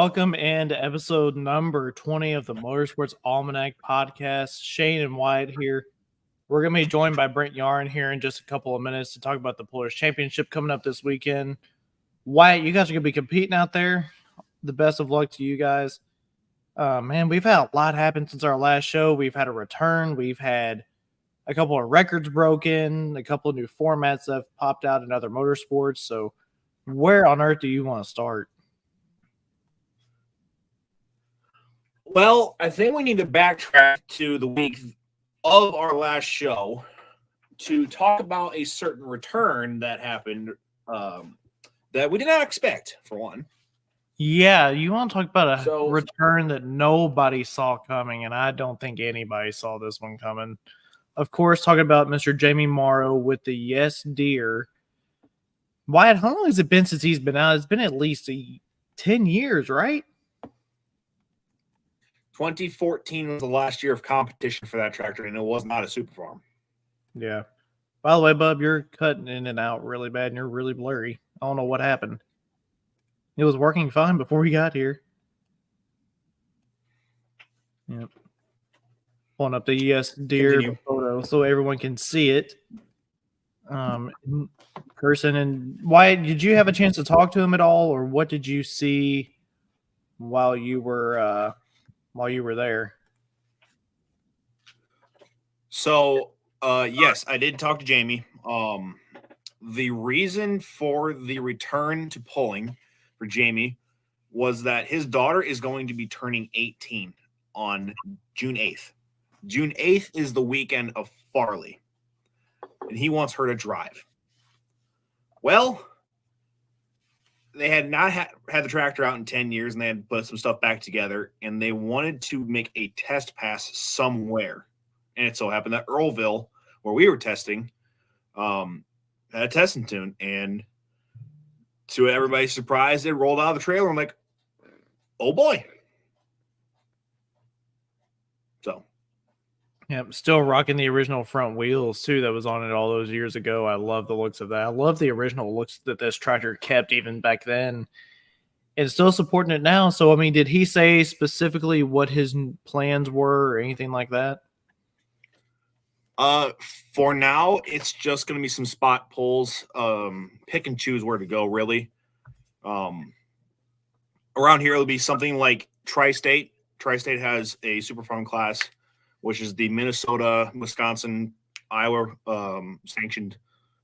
welcome into episode number 20 of the Motorsports Almanac podcast. Shane and Wyatt here. We're going to be joined by Brent Yaron here in just a couple of minutes to talk about the Polaris Championship coming up this weekend. Wyatt, you guys are going to be competing out there. The best of luck to you guys. Man, we've had a lot happen since our last show. We've had a return. We've had a couple of records broken, a couple of new formats that have popped out in other motorsports. So where on earth do you want to start? Well, I think we need to backtrack to the week of our last show to talk about a certain return that happened that we did not expect, for one. Yeah, you want to talk about a return that nobody saw coming, and I don't think anybody saw this one coming. Of course, talking about Mr. Jamie Morrow with the Yes Deer. Wyatt, how long has it been since he's been out? It's been at least 10 years, right? 2014 was the last year of competition for that tractor, and it was not a super farm. Yeah. By the way, Bub, you're cutting in and out really bad, and you're really blurry. I don't know what happened. It was working fine before we got here. Yep. Pulling up the Yes Deer photo so everyone can see it. In person. And Wyatt, did you have a chance to talk to him at all, or what did you see while you were there? So, yes, I did talk to Jamie. The reason for the return to pulling for Jamie was that his daughter is going to be turning 18 on June 8th. June 8th is the weekend of Farley, and he wants her to drive. Well, they had not had the tractor out in 10 years, and they had put some stuff back together, and they wanted to make a test pass somewhere. And it so happened that Earlville, where we were testing, had a testing tune. And to everybody's surprise, it rolled out of the trailer. I'm like, oh, boy. So. Yeah, still rocking the original front wheels, too, that was on it all those years ago. I love the looks of that. I love the original looks that this tractor kept even back then. And still supporting it now. So, I mean, did he say specifically what his plans were or anything like that? For now, it's just going to be some spot pulls. Pick and choose where to go, really. Around here, it'll be something like Tri-State. Tri-State has a super farm class, which is the Minnesota, Wisconsin, Iowa sanctioned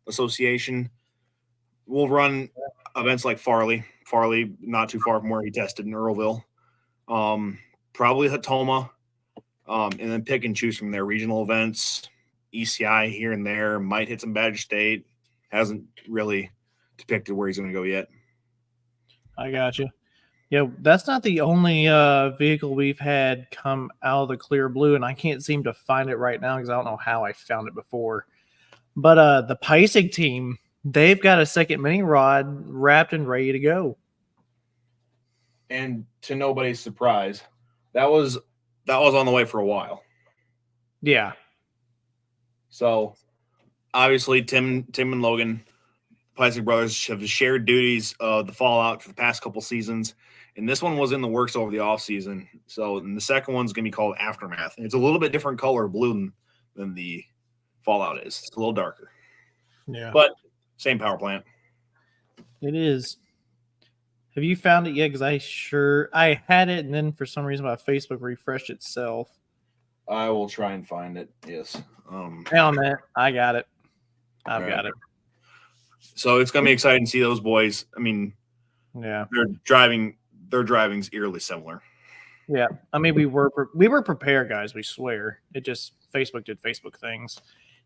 association. We'll run events like Farley. Farley, not too far from where he tested in Earlville. Probably Hatoma. And then pick and choose from their regional events. ECI here and there. Might hit some Badger State. Hasn't really depicted where he's going to go yet. I got you. Yeah, that's not the only vehicle we've had come out of the clear blue, and I can't seem to find it right now because I don't know how I found it before. But the Pisig team, they've got a second mini rod wrapped and ready to go. And to nobody's surprise, that was on the way for a while. Yeah. So obviously Tim and Logan, Pisig brothers, have shared duties of the fallout for the past couple seasons. And this one was in the works over the offseason. So and the second one's going to be called Aftermath. And it's a little bit different color of blue than the Fallout is. It's a little darker. Yeah. But same power plant. It is. Have you found it yet? Because I had it, and then for some reason my Facebook refreshed itself. I will try and find it. Yes. Found that. I got it. I've got it. So it's going to be exciting to see those boys. I mean, yeah, their driving's eerily similar. Yeah, I mean we were prepared, guys. We swear. It just Facebook did Facebook things.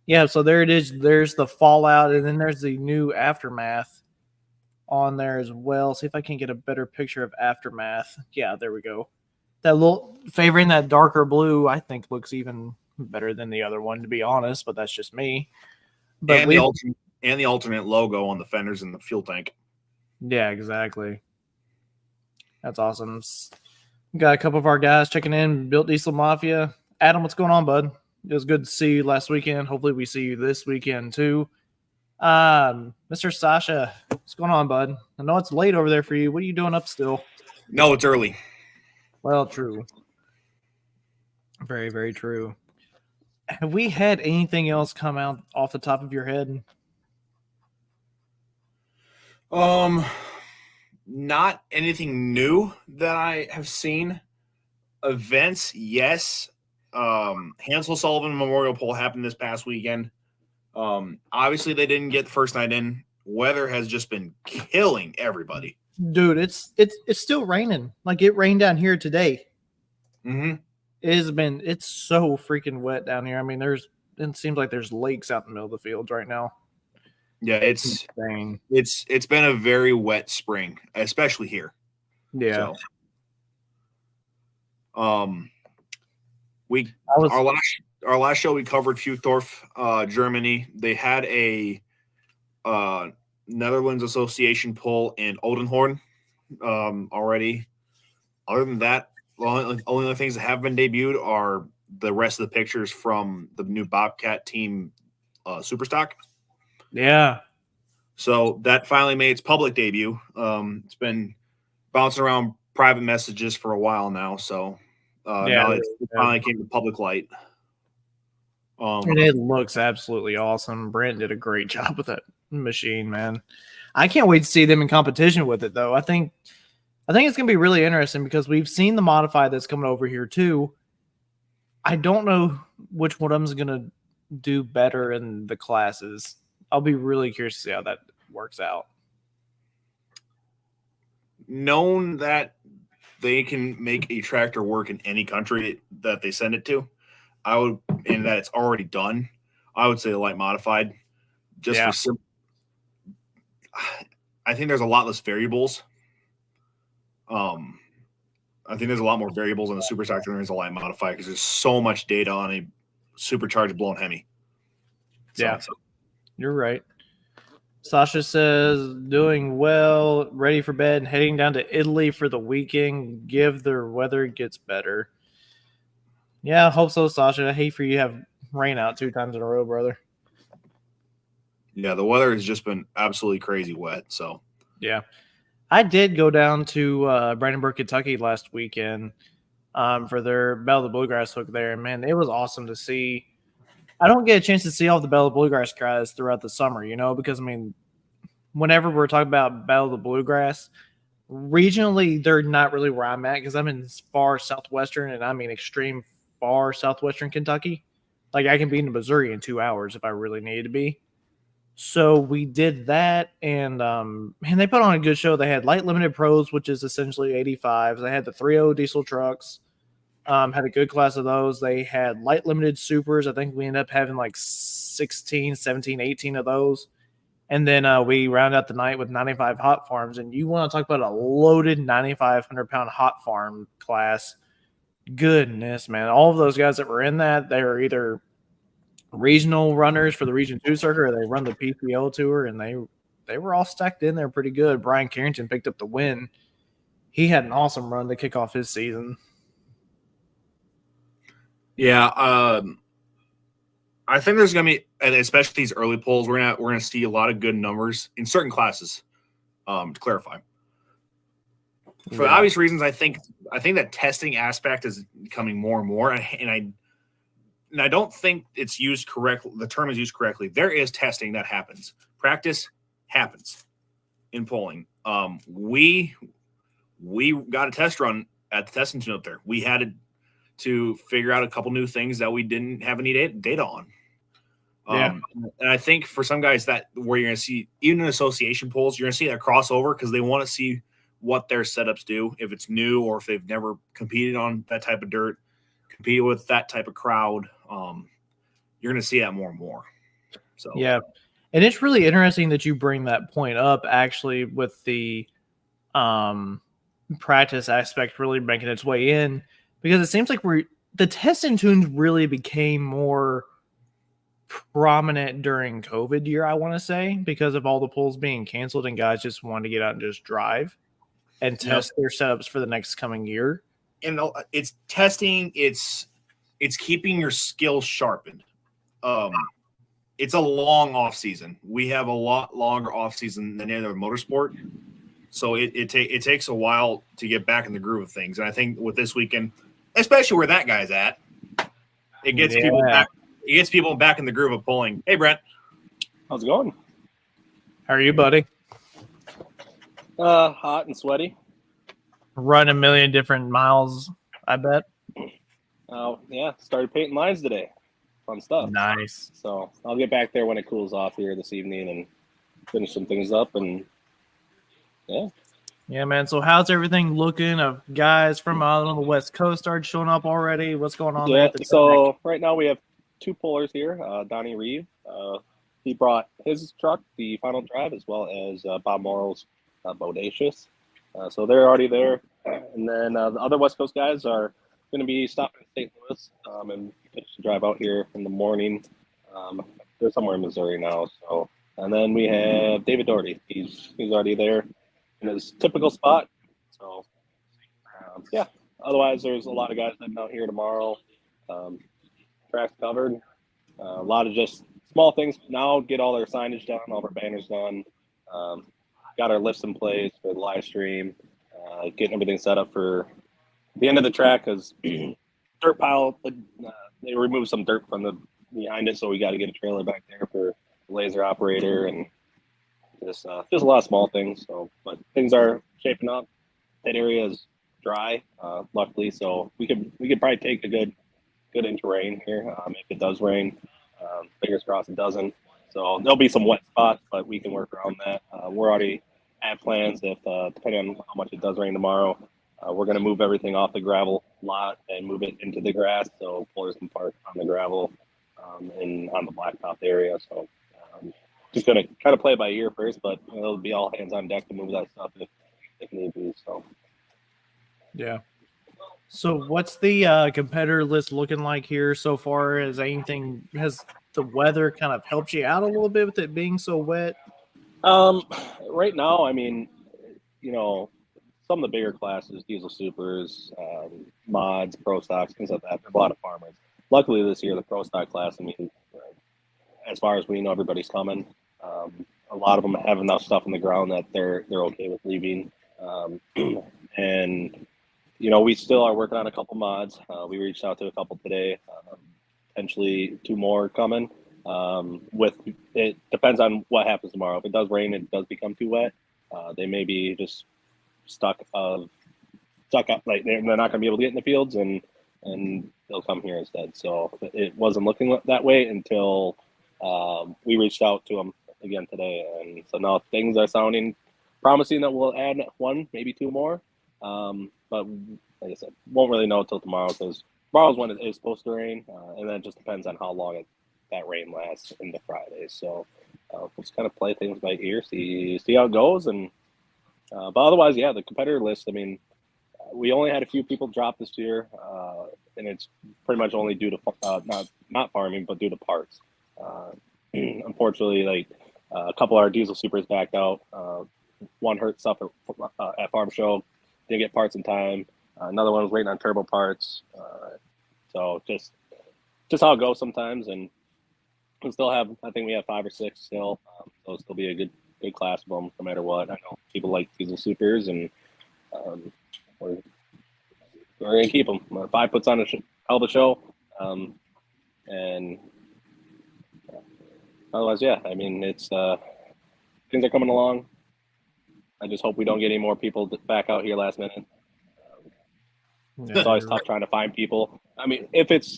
Yeah, so there it is. There's the Fallout, and then there's the new Aftermath on there as well. See if I can get a better picture of Aftermath. Yeah, there we go. That little favoring that darker blue, I think looks even better than the other one, to be honest. But that's just me. But and the alternate logo on the fenders and the fuel tank. Yeah, exactly. That's awesome. Got a couple of our guys checking in. Built Diesel Mafia. Adam, what's going on, bud? It was good to see you last weekend. Hopefully we see you this weekend too. Mr. Sasha, what's going on, bud? I know it's late over there for you. What are you doing up still? No, it's early. Well, true. Very, very true. Have we had anything else come out off the top of your head? Not anything new that I have seen. Events, yes. Hansel Sullivan Memorial Poll happened this past weekend. Obviously they didn't get the first night in. Weather has just been killing everybody. Dude, it's still raining. Like it rained down here today. Mm-hmm. It's so freaking wet down here. I mean, it seems like there's lakes out in the middle of the fields right now. Yeah, it's insane. It's been a very wet spring, especially here. Yeah. So, our last show we covered Futhorf, Germany. They had a Netherlands Association poll in Oldenhorn already. Other than that, the only things that have been debuted are the rest of the pictures from the new Bobcat team Superstock. Yeah. So that finally made its public debut. It's been bouncing around private messages for a while now. So now it finally came to public light. And it looks absolutely awesome. Brent did a great job with that machine, man. I can't wait to see them in competition with it, though. I think it's going to be really interesting because we've seen the modified that's coming over here too. I don't know which one of them is going to do better in the classes. I'll be really curious to see how that works out. Known that they can make a tractor work in any country that they send it to, and that it's already done, I would say the light modified. I think there's a lot less variables. I think there's a lot more variables in the superstock than there is a light modified because there's so much data on a supercharged blown Hemi. Yeah, you're right. Sasha says, doing well, ready for bed, and heading down to Italy for the weekend. Give the weather gets better. Yeah, I hope so, Sasha. I hate for you to have rain out 2 times in a row, brother. Yeah, the weather has just been absolutely crazy wet. So, yeah. I did go down to Brandenburg, Kentucky last weekend for their Bell of the Bluegrass hook there. And, man, it was awesome to see. I don't get a chance to see all the Bell of the Bluegrass guys throughout the summer, because, I mean, whenever we're talking about Bell of the Bluegrass, regionally, they're not really where I'm at because I'm in far southwestern, and I mean extreme far southwestern Kentucky. Like, I can be in Missouri in 2 hours if I really need to be. So we did that, and they put on a good show. They had light limited pros, which is essentially 85s. They had the 3.0 diesel trucks, had a good class of those. They had light limited supers. I think we ended up having like 16, 17, 18 of those. And then we round out the night with 95 hot farms. And you want to talk about a loaded 9,500-pound hot farm class. Goodness, man. All of those guys that were in that, they were either regional runners for the Region 2 circuit, or they run the PPO tour, and they were all stacked in there pretty good. Brian Carrington picked up the win. He had an awesome run to kick off his season. Yeah, I think there's going to be, and especially these early polls, we're gonna see a lot of good numbers in certain classes. To clarify, for obvious reasons, I think that testing aspect is becoming more and more, and I don't think it's used correctly. The term is used correctly. There is testing that happens. Practice happens in polling. We got a test run at the testing tune up there. We had to figure out a couple new things that we didn't have any data on. And I think for some guys that where you're going to see, even in association polls, you're going to see that crossover because they want to see what their setups do, if it's new or if they've never competed on that type of dirt, compete with that type of crowd. You're going to see that more and more. So yeah, and it's really interesting that you bring that point up. Actually, with the practice aspect really making its way in, because it seems like the testing tunes really became more prominent during COVID year, I want to say, because of all the pulls being canceled and guys just wanted to get out and just drive and test their setups for the next coming year. And it's testing, it's keeping your skills sharpened. It's a long off season. We have a lot longer off season than any other motorsport. So it takes a while to get back in the groove of things. And I think with this weekend, especially where that guy's at, it gets people back. It gets people back in the groove of pulling. Hey, Brent, how's it going? How are you, buddy? Hot and sweaty. Run a million different miles, I bet. Yeah, started painting lines today. Fun stuff. Nice. So I'll get back there when it cools off here this evening and finish some things up. And yeah, man. So how's everything looking? Of guys from out on the West Coast started showing up already. What's going on there? yeah, At the so right now we have 2 pullers here. Donnie Reeve, he brought his truck, the Final Drive, as well as Bob Morrow's Bodacious. So they're already there. And then the other West Coast guys are going to be stopping in St. Louis and finish the drive out here in the morning. They're somewhere in Missouri now. So, and then we have David Doherty. He's already there in his typical spot. So, yeah. Otherwise, there's a lot of guys heading out here tomorrow. Track's covered. A lot of just small things. Now get all our signage done, all our banners done. Got our lists in place for the live stream. Getting everything set up for the end of the track because dirt pile. They removed some dirt from the behind it, so we got to get a trailer back there for the laser operator and just a lot of small things. So, but things are shaping up. That area is dry, luckily, so we could probably take a good into rain here if it does rain. Fingers crossed it doesn't. So there'll be some wet spots, but we can work around that. We're already at plans if depending on how much it does rain tomorrow, we're going to move everything off the gravel lot and move it into the grass so pullers can park on the gravel and on the blacktop area. So just going to kind of play it by ear first, but it'll be all hands on deck to move that stuff if need be. So yeah. So what's the competitor list looking like here so far? Has the weather kind of helped you out a little bit with it being so wet? Right now, I mean, some of the bigger classes, diesel supers, mods, pro stocks, things like that. There's a lot of farmers. Luckily this year, the pro stock class, I mean, as far as we know, everybody's coming. A lot of them have enough stuff in the ground that they're okay with leaving. And we still are working on a couple mods. We reached out to a couple today, potentially 2 more coming. It depends on what happens tomorrow. If it does rain, it does become too wet. They may be just stuck up, like they're not going to be able to get in the fields, and they'll come here instead. So it wasn't looking that way until we reached out to them again today, and so now things are sounding promising that we'll add 1, maybe 2 more. But like I said, won't really know until tomorrow because tomorrow's when it is supposed to rain, and then it just depends on how long that rain lasts into Friday. So we'll just kind of play things by ear, see how it goes, and but otherwise, yeah, the competitor list. I mean, we only had a few people drop this year, and it's pretty much only due to not farming, but due to parts. Unfortunately, like a couple of our diesel supers backed out. One hurt stuff at farm show, didn't get parts in time. Another one was waiting on turbo parts. So just how it goes sometimes, and we still have. I think we have 5 or 6 still. So it'll still be a good class of them no matter what. I know people like diesel supers, and we're gonna keep them. 5 puts on a hell of a show, and otherwise, yeah. I mean, it's things are coming along. I just hope we don't get any more people back out here last minute. It's always tough trying to find people. I mean, if it's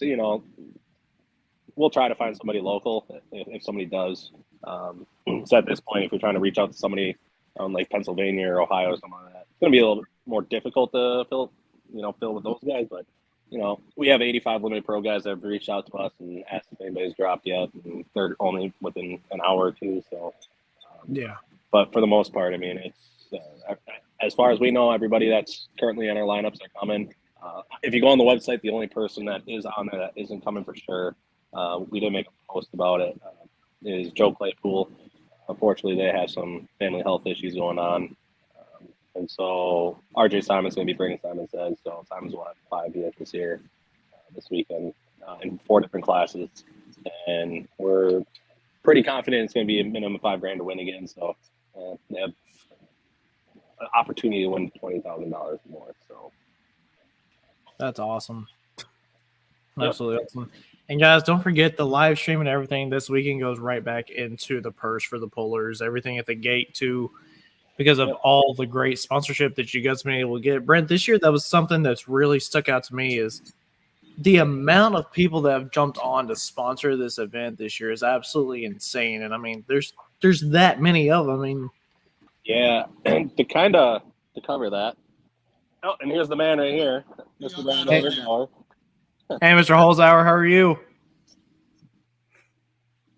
we'll try to find somebody local if somebody does. So at this point, if we're trying to reach out to somebody on like Pennsylvania or Ohio or something like that, it's going to be a little bit more difficult to fill with those guys. But we have 85 limited pro guys that have reached out to us and asked if anybody's dropped yet, and they're only within an hour or two. So yeah. But for the most part, I mean, it's as far as we know, everybody that's currently in our lineups are coming. If you go on the website, the only person that is on there that isn't coming for sure, we did make a post about it, is Joe Claypool. Unfortunately, they have some family health issues going on. And so RJ Simon's going to be bringing Simon Says. So Simon's will have 5 vehicles here this weekend in 4 different classes. And we're pretty confident it's going to be a minimum of $5,000 to win again. So, yeah. an opportunity to win $20,000 more. So That's awesome. Yep. Absolutely awesome. And guys, don't forget the live stream and everything this weekend goes right back into the purse for the pullers. Everything at the gate too, because of all the great sponsorship that you guys have been able to get. Brent, this year that was something that's really stuck out to me is the amount of people that have jumped on to sponsor this event this year is absolutely insane. And I mean, there's that many of them. I mean, yeah, to cover that. Oh, and here's the man right here, Mr. Brent Yaron. hey, Mr. Holzhauer, how are you?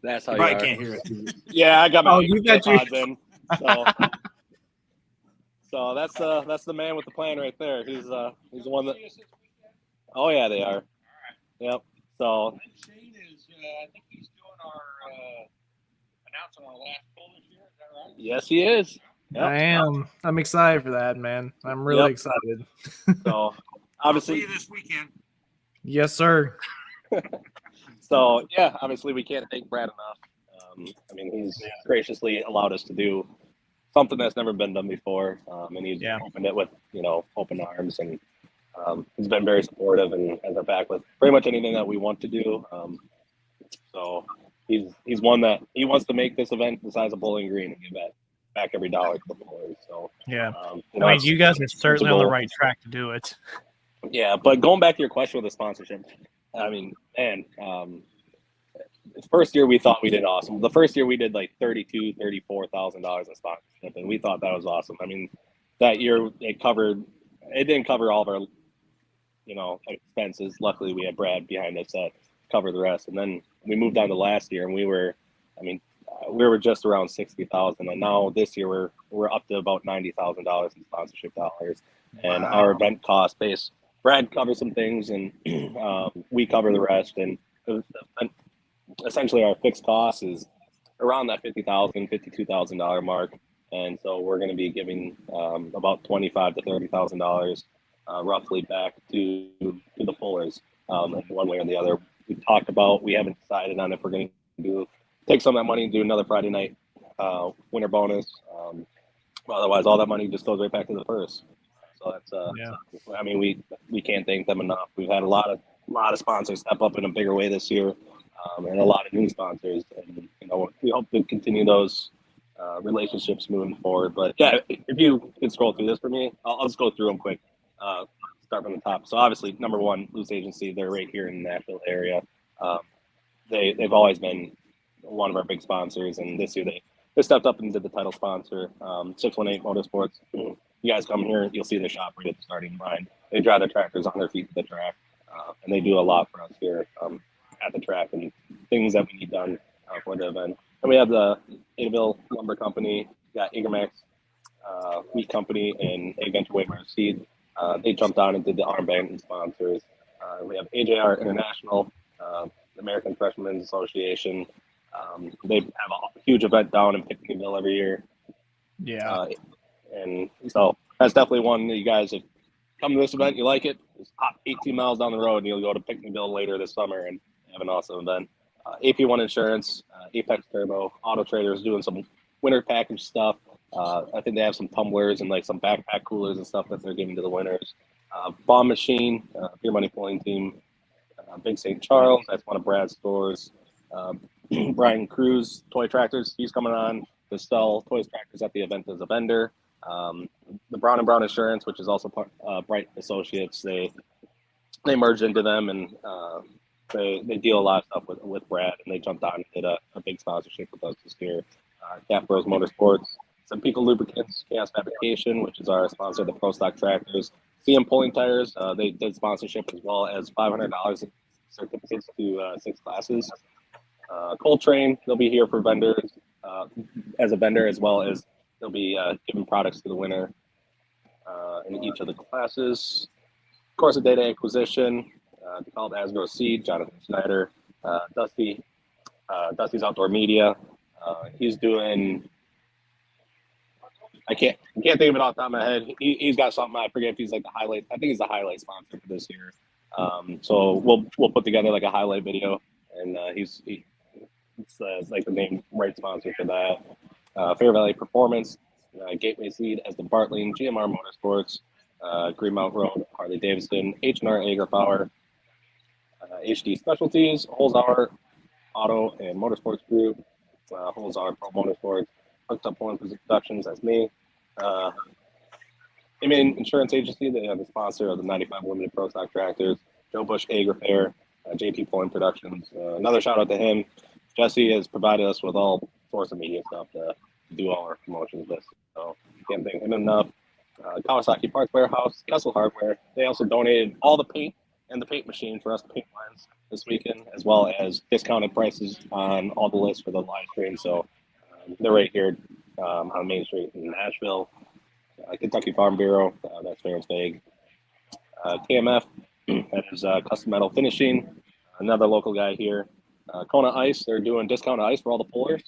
That's how You you probably are. can't hear it. Yeah, I got my You got your AirPods in. So that's the man with the plan right there. He's the one that. Oh yeah, they are. Yep. So. Shane is, I think he's doing our announcing our last poll this year. Is that right? Yes, he is. Yep. I am. I'm excited for that, man. I'm really excited. So I'll obviously see you this weekend. Yes, sir. So yeah, obviously we can't thank Brad enough. I mean, he's graciously allowed us to do something that's never been done before, and he's opened it with open arms, and he's been very supportive and has our back with pretty much anything that we want to do. So he's one that he wants to make this event the size of Bowling Green and give back every dollar to the players. So yeah, you know, I mean, you guys are certainly on the right track to do it. Yeah, but going back to your question with the sponsorship, I mean, man, the first year we thought we did awesome. The first year we did like $34,000 in sponsorship, and we thought that was awesome. I mean, that year it didn't cover all of our, expenses. Luckily, we had Brad behind us that covered the rest. And then we moved on to last year, and we were just around 60,000, and now this year we're up to about $90,000 in sponsorship dollars, and our event cost base. Brad covers some things, and we cover the rest. And essentially, our fixed cost is around that $50,000, $52,000 mark. And so we're going to be giving about $25,000 to $30,000 roughly back to the pullers, one way or the other. We haven't decided on if we're going to take some of that money and do another Friday night winter bonus. Otherwise, all that money just goes right back to the purse. So that's I mean, we can't thank them enough. We've had a lot of sponsors step up in a bigger way this year, and a lot of new sponsors, and we hope to continue those relationships moving forward. But yeah, if you can scroll through this for me, I'll just go through them quick. Start from the top. So obviously, number one, Loose Agency. They're right here in the Nashville area. They've always been one of our big sponsors, and this year they stepped up and did the title sponsor. 618 Motorsports. You guys come here, you'll see the shop right at the starting line. They drive the tractors on their feet to the track, and they do a lot for us here at the track and things that we need done for the event. And we have the Adaville Lumber Company, we got Eagermax Wheat Company, and Adventure Waymire Seed. They jumped on and did the armband and sponsors. We have AJR International, the American Freshmen's Association. They have a huge event down in Pickeringville every year. Yeah. And so that's definitely one that you guys, if come to this event, you like it, just hop 18 miles down the road and you'll go to Pickeringville later this summer and have an awesome event. AP1 Insurance, Apex Turbo, Auto Traders doing some winter package stuff. I think they have some tumblers and like some backpack coolers and stuff that they're giving to the winners. Bomb Machine, Beer Money Pulling Team, Big St. Charles, that's one of Brad's stores. Brian Cruz, Toy Tractors, he's coming on to sell toy tractors at the event as a vendor. The Brown & Brown Insurance, which is also part Bright Associates, they merged into them, and they deal a lot of stuff with Brad, and they jumped on and did a big sponsorship with us this year. Cat Bros Motorsports, Pico Lubricants, Chaos Fabrication, which is our sponsor of the Pro Stock Tractors. CM Pulling Tires, they did sponsorship as well as $500 in certificates to 6 classes. Coltrane, they'll be here for vendors as a vendor, as well as they'll be giving products to the winner in each of the classes. Of course, a data acquisition, called Asgrow Seed, Jonathan Schneider, Dusty's Outdoor Media. He's doing, I can't think of it off the top of my head. He's got something, I forget if he's like the highlight. I think he's the highlight sponsor for this year. So we'll put together like a highlight video, and it's like the name right sponsor for that. Fair Valley Performance, Gateway Seed as the Bartling, GMR Motorsports, Greenmount Road, Harley Davidson, NHRA Route, HD Specialties, Holzhauer Auto and Motorsports Group, Holzhauer Pro Motorsports, Hooked Up Pulling Productions, that's me. Main Insurance Agency, they are the sponsor of the 95 Limited Pro Stock Tractors, Joe Bush Egg Repair, JP Pulling Productions. Another shout out to him. Jesse has provided us with all sorts of media stuff to do all our promotions with. So can't thank him enough. Kawasaki Parts Warehouse, Kessel Hardware. They also donated all the paint and the paint machine for us to paint lines this weekend, as well as discounted prices on all the lists for the live stream. So they're right here on Main Street in Nashville. Kentucky Farm Bureau, that's Ferris Vague. KMF, that is Custom Metal Finishing, another local guy here. Kona Ice, they're doing discounted ice for all the pullers.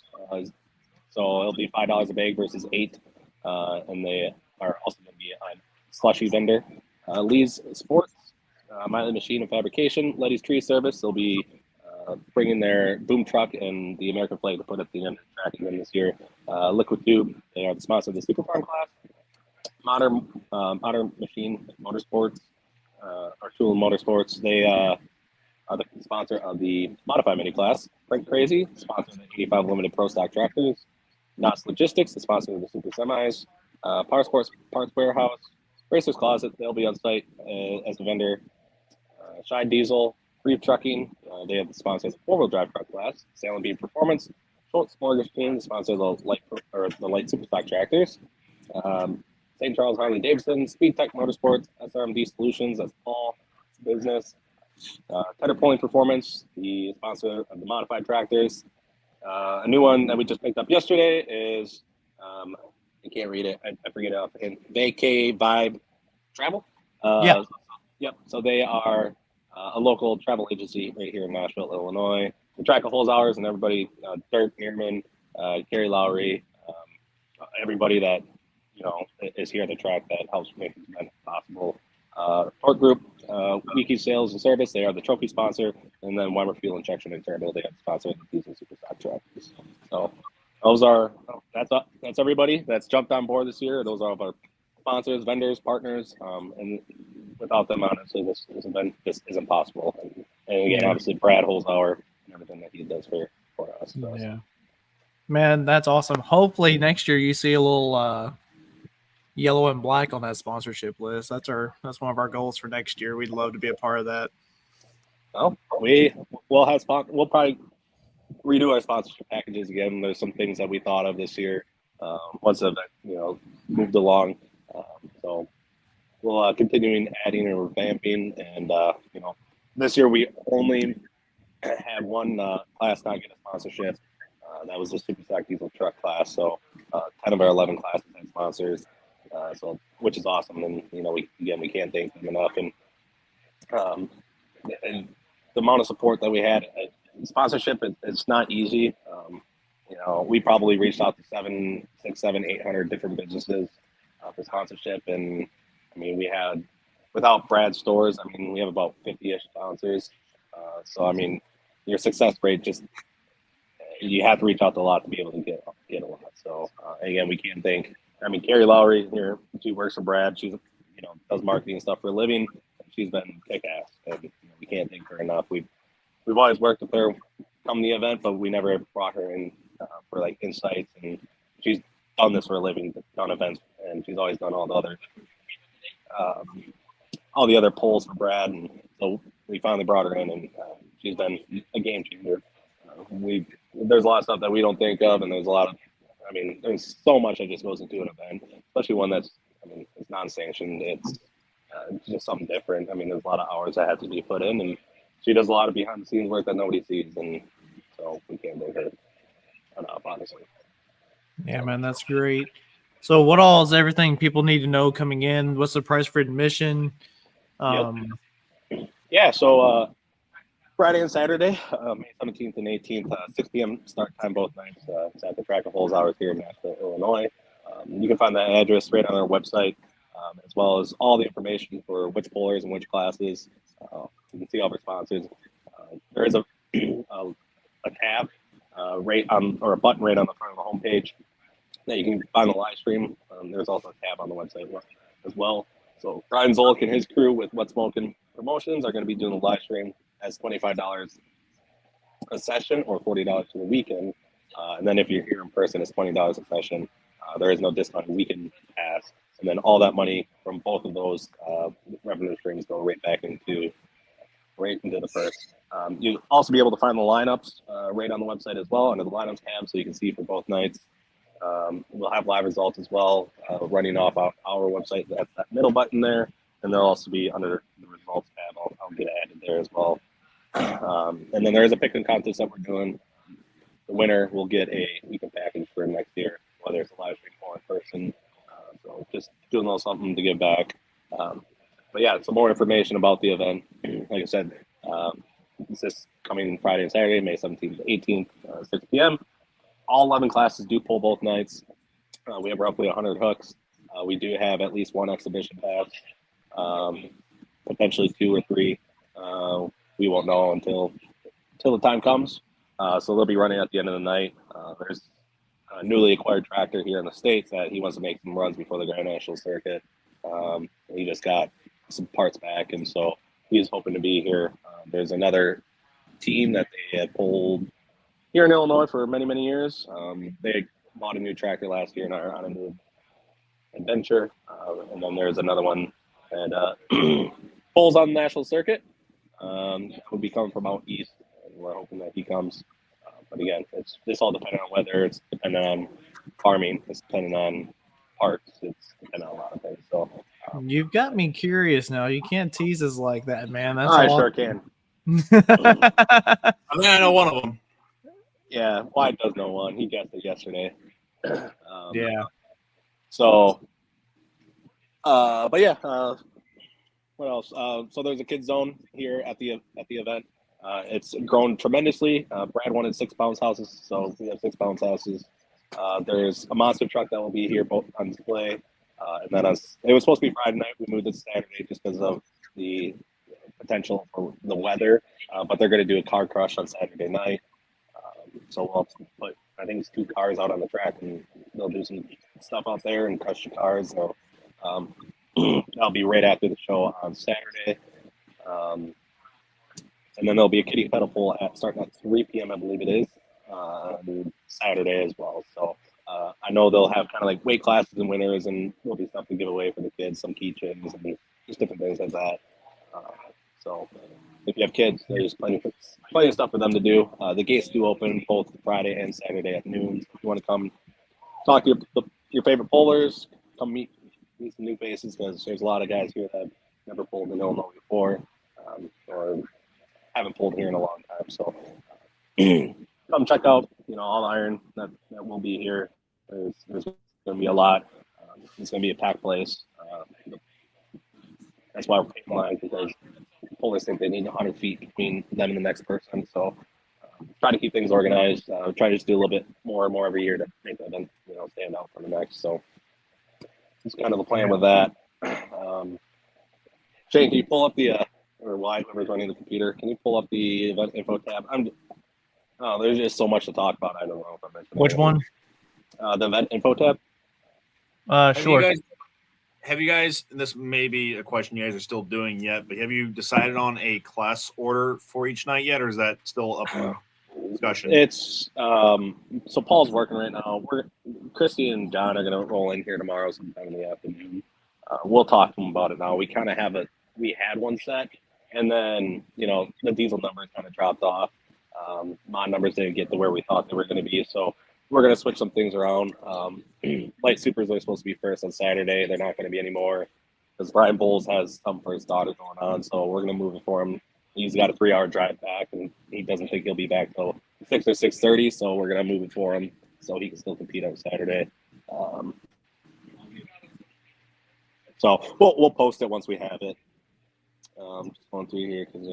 So it'll be $5 a bag versus $8. And they are also going to be a slushy vendor. Lee's Sports, Miley Machine and Fabrication, Letty's Tree Service. They'll be bringing their boom truck and the American flag to put at the end of the track again this year. Liquid Tube, they are the sponsor of the Super Farm class. Modern Machine Motorsports, or Tool Motorsports, they are the sponsor of the Modified Mini class. Frank Crazy, sponsor of the 85 Limited Pro Stock Tractors. NOS Logistics, the sponsor of the Super Semis. Power Sports Parts Warehouse. Racers Closet, they'll be on site as a vendor. Shine Diesel, Reeve Trucking, they have the sponsor of the four-wheel drive truck class. Sail and Beam Performance, Schultz Mortgage Team, the sponsor of the light super stock tractors. St. Charles Harley Davidson, Speed Tech Motorsports, SRMD Solutions, that's Paul Business. Tedder Pulling Performance, the sponsor of the modified tractors. A new one that we just picked up yesterday is, I can't read it, I forget it offhand. Vacay Vibe Travel. Yeah. Yep. So they are a local travel agency right here in Nashville, Illinois. We track of Holzhauers and everybody, Dirk Meerman, Gary Lowry, everybody that is here at the track that helps make this event possible. Port Group, Wiki Sales and Service, they are the trophy sponsor, and then Weimer Fuel Injection and Turbo, they are the sponsor of the Diesel Super Stock tractors. So those are that's everybody that's jumped on board this year. Those are all of our sponsors, vendors, partners, and without them, honestly, this event just isn't possible. And again, obviously, Brad Holzhauer and everything that he does for us. So. Yeah, man, that's awesome. Hopefully next year you see a little yellow and black on that sponsorship list. That's one of our goals for next year. We'd love to be a part of that. Well, we'll probably redo our sponsorship packages again. There's some things that we thought of this year once the event moved along. So we'll continuing adding and revamping, and this year we only had one class not get a sponsorship. That was the Super Stock Diesel truck class. So 10 of our 11 classes had sponsors. So which is awesome, and we can't thank them enough. And the amount of support that we had, sponsorship, it's not easy. We probably reached out to 800 different businesses for sponsorship, and we had, without Brad's stores, we have about 50-ish sponsors. So your success rate, just you have to reach out to a lot to be able to get a lot. So again, we can't thank. Carrie Lowry here, she works for Brad. She's does marketing stuff for a living. She's been kick-ass, and we can't thank her enough. We've always worked with her come the event, but we never brought her in for insights. And she's done this for a living, done events, and she's always done all the other polls for Brad. And so we finally brought her in, and she's been a game changer. There's a lot of stuff that we don't think of, and there's a lot of. There's so much that just goes into an event, especially one that's, it's non-sanctioned. It's just something different. There's a lot of hours that have to be put in, and she does a lot of behind-the-scenes work that nobody sees, and so we can't thank her enough, honestly. Yeah, man, that's great. So what all is everything people need to know coming in? What's the price for admission? Yeah, so Friday and Saturday, May 17th and 18th, 6 p.m. start time both nights. It's at the Track of Holzhauer here in Nashville, Illinois. You can find that address right on our website, as well as all the information for which pullers and which classes. You can see all our sponsors. There is a tab right on, or a button right on the front of the homepage Yeah, you can find the live stream. There's also a tab on the website as well. So Brian Zolik and his crew with What's Smoking Promotions are going to be doing the live stream as $25 a session or $40 for the weekend. And then if you're here in person, it's $20 a session. There is no discount weekend pass. And then all that money from both of those revenue streams go right into the purse. You'll also be able to find the lineups right on the website as well under the lineups tab, so you can see for both nights. We'll have live results as well running off our website. That's that middle button there, and they'll also be under the results tab. I'll get it added there as well. And then there is a pick and contest that we're doing. The winner will get a weekend package for next year, whether it's a live stream or in person. So just doing a little something to give back. But yeah, some more information about the event. Like I said, it's this coming Friday and Saturday, May 17th to 18th, 6 p.m. All 11 classes do pull both nights. We have roughly 100 hooks. We do have at least one exhibition pass, potentially 2 or 3. We won't know until the time comes. So they'll be running at the end of the night. There's a newly acquired tractor here in the States that he wants to make some runs before the Grand National Circuit. He just got some parts back, and so he's hoping to be here. There's another team that they had pulled here in Illinois for many, many years. They bought a new tractor last year and are on a new adventure. And then there's another one that pulls on the national circuit. That would be coming from out east, and we're hoping that he comes. But again, it's all dependent on weather. It's dependent on farming. It's dependent on parts. It's dependent on a lot of things. So You've got me curious now. You can't tease us like that, man. That's I all. sure can. I mean, I know one of them. Yeah, Wyatt does know one. He guessed it yesterday. Yeah. So, but yeah, what else? So there's a kids zone here at the event. It's grown tremendously. Brad wanted 6 bounce houses, so we have 6 bounce houses. There's a monster truck that will be here both on display. And then it was supposed to be Friday night. We moved it to Saturday just because of the potential for the weather. But they're going to do a car crush on Saturday night. So we'll put, I think it's 2 cars out on the track, and they'll do some stuff out there and crush the cars. So that'll be right after the show on Saturday. And then there'll be a kiddie pedal pull starting at 3 p.m., I believe it is, on Saturday as well. So I know they'll have kind of like weight classes and winners, and there'll be stuff to give away for the kids, some keychains and just different things like that. So if you have kids, there's plenty of stuff for them to do. The gates do open both Friday and Saturday at noon. If you want to come talk to your favorite pullers, come meet some new faces, because there's a lot of guys here that have never pulled in Illinois before, or haven't pulled here in a long time. So come check out, all the iron that will be here. There's going to be a lot. It's going to be a packed place. That's why we're paying line, because pullers think they need 100 feet between them and the next person. So try to keep things organized. Try to just do a little bit more and more every year to make the event, stand out from the next. So it's kind of the plan with that. Shane, can you pull up or Wyatt, whoever's running the computer, can you pull up the event info tab? There's just so much to talk about. I don't know if I mentioned Which one? The event info tab. Sure. Have you guys, this may be a question you guys are still doing yet, but have you decided on a class order for each night yet, or is that still up for discussion? It's so Paul's working right now. Christy and John are going to roll in here tomorrow sometime in the afternoon. We'll talk to them about it now. We kind of we had one set, and then the diesel numbers kind of dropped off. Mod numbers didn't get to where we thought they were going to be, so we're going to switch some things around. Light Supers are supposed to be first on Saturday. They're not going to be anymore because Brian Bowles has something for his daughter going on, so we're going to move it for him. He's got a 3-hour drive back, and he doesn't think he'll be back till 6 or 6:30, so we're going to move it for him so he can still compete on Saturday. So we'll post it once we have it. Just going through here because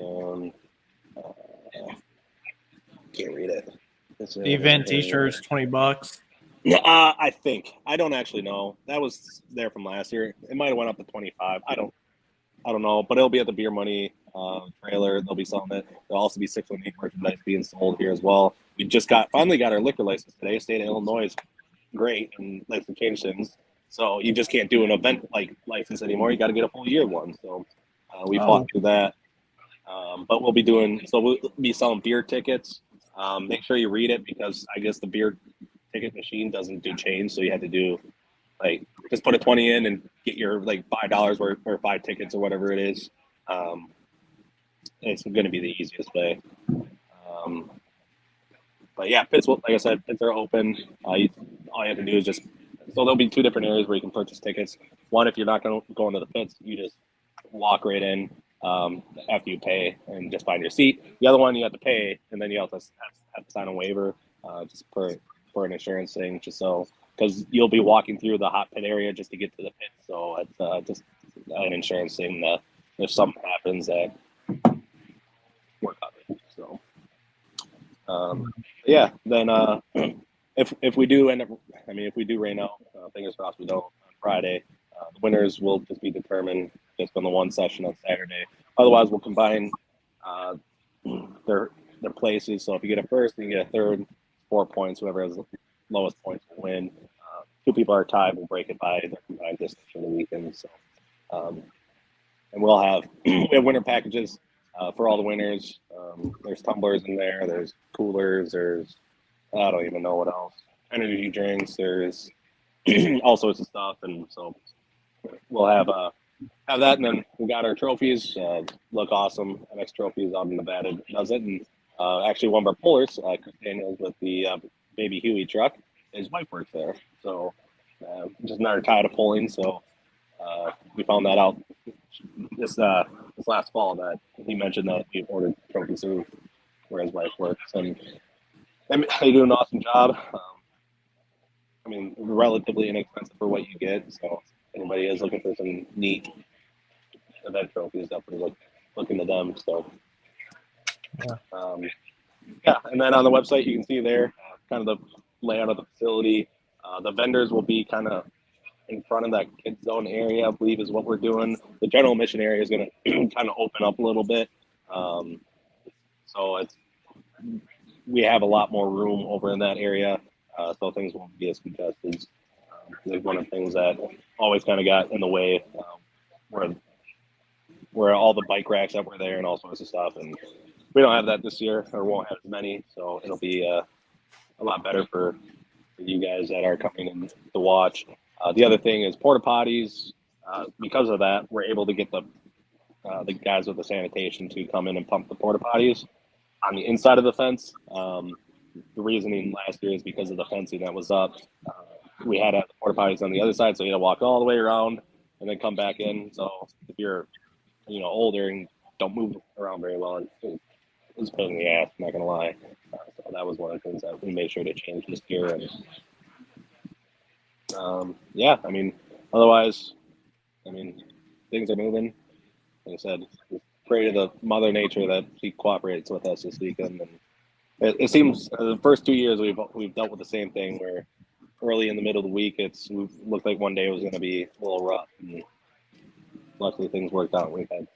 can't read it. The event T-shirt's $20. I think. I don't actually know. That was there from last year. It might have went up to 25. I don't know, but it'll be at the Beer Money trailer. They'll be selling it. There'll also be 618 merchandise being sold here as well. We just finally got our liquor license today. State of Illinois great and likes to change things. So you just can't do an event like license anymore. You got to get a full year one. So we fought through that. But we'll be selling beer tickets. Make sure you read it, because I guess the beer ticket machine doesn't do change. So you have to do just put a 20 in and get your $5 worth or 5 tickets or whatever it is. It's going to be the easiest way. But yeah, pits, like I said, pits are open. All you have to do is so there'll be 2 different areas where you can purchase tickets. One, if you're not going to go into the pits, you just walk right in after you pay and just find your seat. The other one, you have to pay, and then you also have to sign a waiver just for an insurance thing, just so, because you'll be walking through the hot pit area just to get to the pit. So it's just an insurance thing that if something happens, that we're covered. So. Yeah, then if we do end up, if we do rain out, fingers crossed we don't on Friday, the winners will just be determined just on the one session on Saturday. Otherwise, we'll combine their places. So if you get a first and you get a third, 4 points. Whoever has the lowest points will win. 2 people are tied, we'll break it by their combined distance for the weekend. So, and we'll have we have winter packages. For all the winners, there's tumblers in there, there's coolers, there's, I don't even know what else, energy drinks, there's all sorts of stuff. And so we'll have that, and then we got our trophies, look awesome. MX Trophies out in Nevada does it. And actually one of our pullers, Chris Daniels with the Baby Huey truck, his wife works there. So just another tie to pulling. So we found that out this last fall, that he mentioned that we ordered trophies through where his wife works, and they do an awesome job. Relatively inexpensive for what you get. So if anybody is looking for some neat event trophies, definitely look into them. So and then on the website you can see there kind of the layout of the facility. The vendors will be kind of in front of that kids zone area, I believe, is what we're doing. The general admission area is going to kind of open up a little bit. So we have a lot more room over in that area. So things won't be as congested. Like one of the things that always kind of got in the way where all the bike racks that were there and all sorts of stuff. And we don't have that this year, or won't have as many. So it'll be a lot better for you guys that are coming in to watch. The other thing is porta potties. Because of that, we're able to get the guys with the sanitation to come in and pump the porta potties on the inside of the fence. The reasoning last year is because of the fencing that was up. We had the porta potties on the other side, so you had to walk all the way around and then come back in. So if you're older and don't move around very well, it was a pain in the ass, I'm not gonna lie. So that was one of the things that we made sure to change this year. And otherwise, things are moving. Like I said, we pray to the Mother Nature that she cooperates with us this weekend. And it seems the first 2 years we've dealt with the same thing, where early in the middle of the week it looked like one day was going to be a little rough, and luckily things worked out. We've had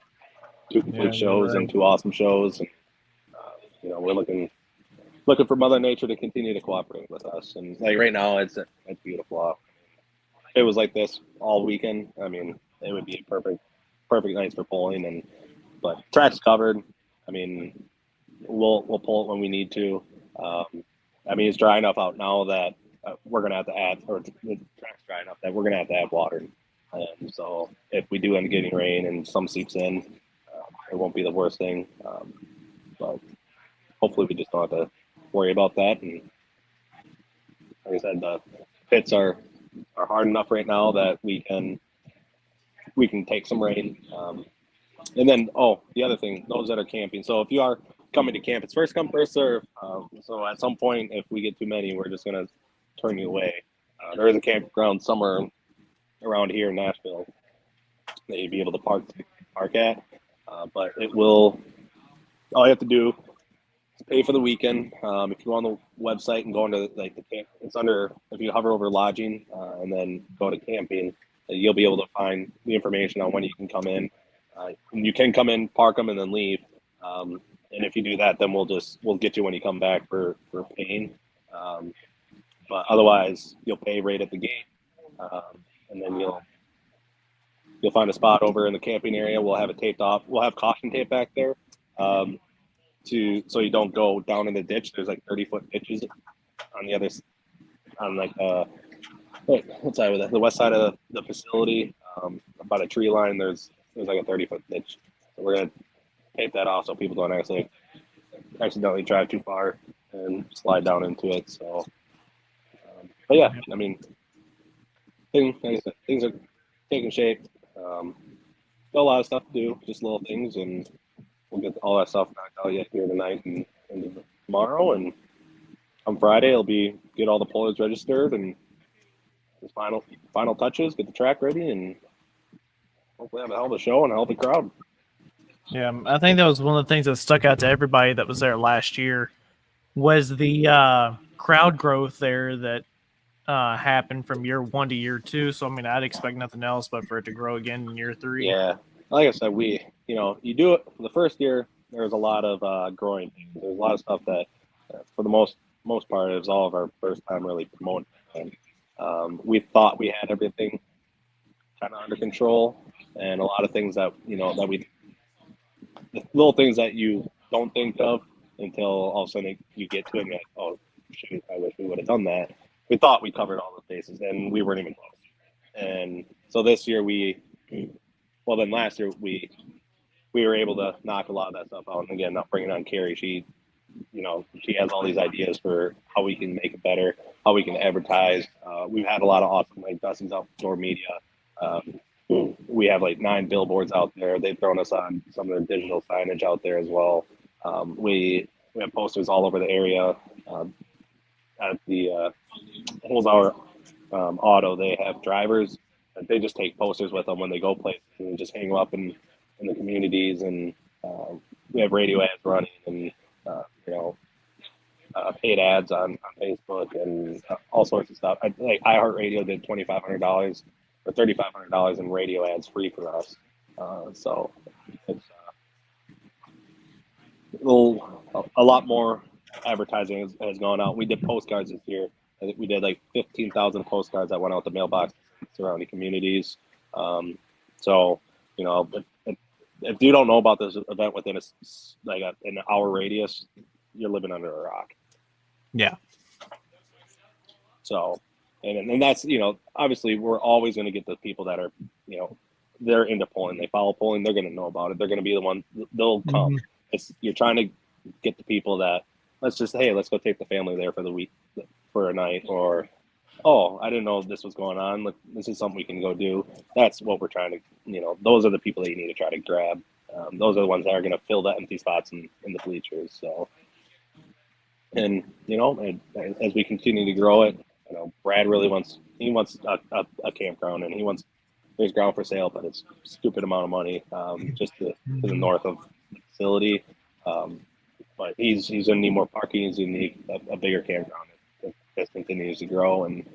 2 complete shows and 2 awesome shows, and we're looking for Mother Nature to continue to cooperate with us. And like right now, it's beautiful. If it was like this all weekend, it would be perfect nights for pulling. But track's covered. We'll pull it when we need to. It's dry enough out now that we're gonna have to add, or the track's dry enough that we're gonna have to add water. So if we do end up getting rain and some seeps in, it won't be the worst thing. But hopefully we just don't have to worry about that. And like I said, the pits are hard enough right now that we can take some rain. And then, the other thing, those that are camping. So if you are coming to camp, it's first come, first serve. So at some point, if we get too many, we're just going to turn you away. There is a campground somewhere around here in Nashville that you'd be able to park at. But all you have to do is pay for the weekend. If you go on the website and go into the camp, it's under, if you hover over lodging and then go to camping, you'll be able to find the information on when you can come in. You can come in, park them, and then leave. And if you do that, then we'll get you when you come back for paying. but otherwise you'll pay right at the gate, and then you'll find a spot over in the camping area. We'll have it taped off. We'll have caution tape back there, so you don't go down in the ditch. There's like 30-foot ditches on the other, on like what side was that? The west side of the facility, about a tree line. There's like a 30-foot ditch. So we're gonna tape that off so people don't accidentally drive too far and slide down into it. So, but yeah, I mean, like I said, things are taking shape. Still a lot of stuff to do, just little things, and we'll get all that stuff knocked out yet here tonight and tomorrow. And on Friday, it'll be get all the pullers registered and just final touches, get the track ready, and hopefully have a hell of a show and a healthy crowd. Yeah, I think that was one of the things that stuck out to everybody that was there last year was the crowd growth there that happened from year 1 to year 2. So, I mean, I'd expect nothing else but for it to grow again in year 3. Yeah, like I said, you do it the first year. There's a lot of growing. There's a lot of stuff that, for the most part, it was all of our first time really promoting. And, we thought we had everything kind of under control, and a lot of things that the little things that you don't think of until all of a sudden you get to it and you're like, oh shoot, I wish we would have done that. We thought we covered all the bases and we weren't even close. And so this year last year we were able to knock a lot of that stuff out. And again, not bringing on Carrie, she has all these ideas for how we can make it better, how we can advertise. We've had a lot of awesome, like Dustin's outdoor media. We have like 9 billboards out there. They've thrown us on some of their digital signage out there as well. We have posters all over the area. At the Holzhauer Auto, they have drivers. They just take posters with them when they go places and just hang them up in the communities. And we have radio ads running and paid ads on Facebook and all sorts of stuff. Like iHeartRadio did $2,500 or $3,500 in radio ads free for us. So it's a lot more advertising has gone out. We did postcards this year. I think we did like 15,000 postcards that went out to mailboxes in surrounding communities. So, if you don't know about this event within an hour radius, you're living under a rock. Yeah. So, and that's, obviously we're always going to get the people that are, they're into polling. They follow polling. They're going to know about it. They're going to be the one, they'll come. You're trying to get the people that, let's go take the family there for the week, for a night, or, oh, I didn't know this was going on. Look, this is something we can go do. That's what we're trying to, those are the people that you need to try to grab. Those are the ones that are going to fill the empty spots in the bleachers. So, and, as we continue to grow it, Brad really wants a campground, and there's ground for sale, but it's a stupid amount of money, just to the north of the facility. But he's going to need more parking. He's going to need a bigger campground if this continues to grow, and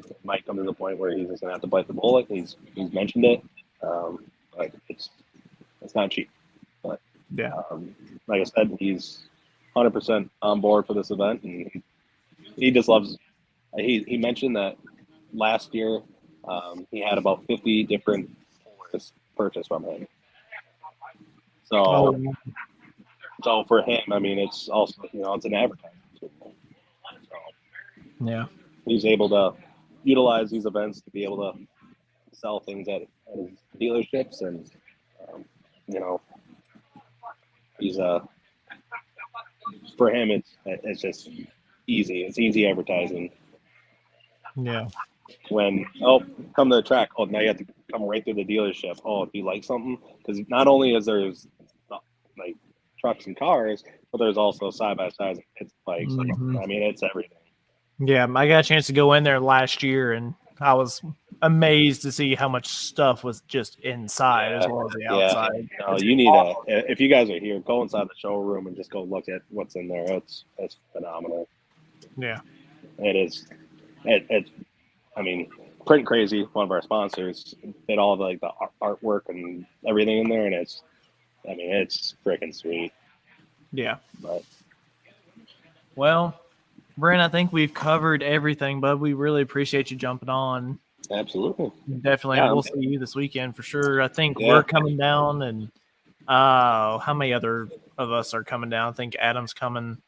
it might come to the point where he's just going to have to bite the bullet. He's mentioned it, but it's not cheap. But yeah, like I said, he's 100% on board for this event, and he just loves. He mentioned that last year he had about 50 different pullers purchased from him. So. So for him, I mean, it's also, it's an advertising tool. So yeah, he's able to utilize these events to be able to sell things at his dealerships, and he's for him, it's just easy. It's easy advertising. yeah. When come to the track, now you have to come right through the dealership. If you like something, because not only is there's like trucks and cars, but there's also side-by-sides and kids bikes. Mm-hmm. I mean, it's everything. Yeah, I got a chance to go in there last year, and I was amazed to see how much stuff was just inside as well as the outside. No, you need if you guys are here, go inside the showroom and just go look at what's in there. It's phenomenal. Yeah, it is. I mean, Print Crazy, one of our sponsors, did all the artwork and everything in there, and it's freaking sweet. Yeah. But well, Brent, I think we've covered everything, but we really appreciate you jumping on. Absolutely. Definitely. Yeah, We'll see you this weekend for sure. I think Yeah. we're coming down, and how many other of us are coming down? I think Adam's coming.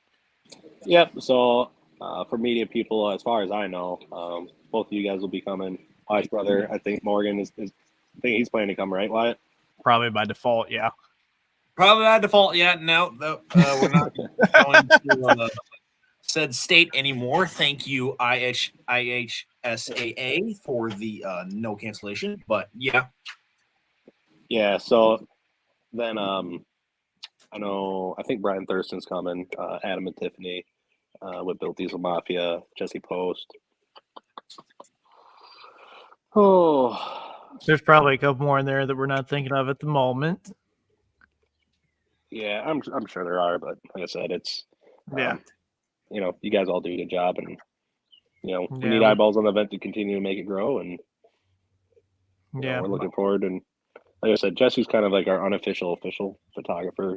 Yep. So for media people, as far as I know, both of you guys will be coming. Wyatt's brother, I think Morgan is I think he's planning to come, right, Wyatt? Probably by default, yeah. Probably by default. Yeah, no, we're not going to said state anymore. Thank you, IHSAA, for the no cancellation. But yeah, Yeah. So then I think Brian Thurston's coming. Adam and Tiffany with Bill Diesel Mafia, Jesse Post. Oh, There's probably a couple more in there that we're not thinking of at the moment. yeah, I'm sure there are, but like I said, it's Yeah. You guys all do your job, and we Yeah, need eyeballs on the event to continue to make it grow, and Yeah. we're looking forward. And like I said, Jesse's kind of like our unofficial official photographer.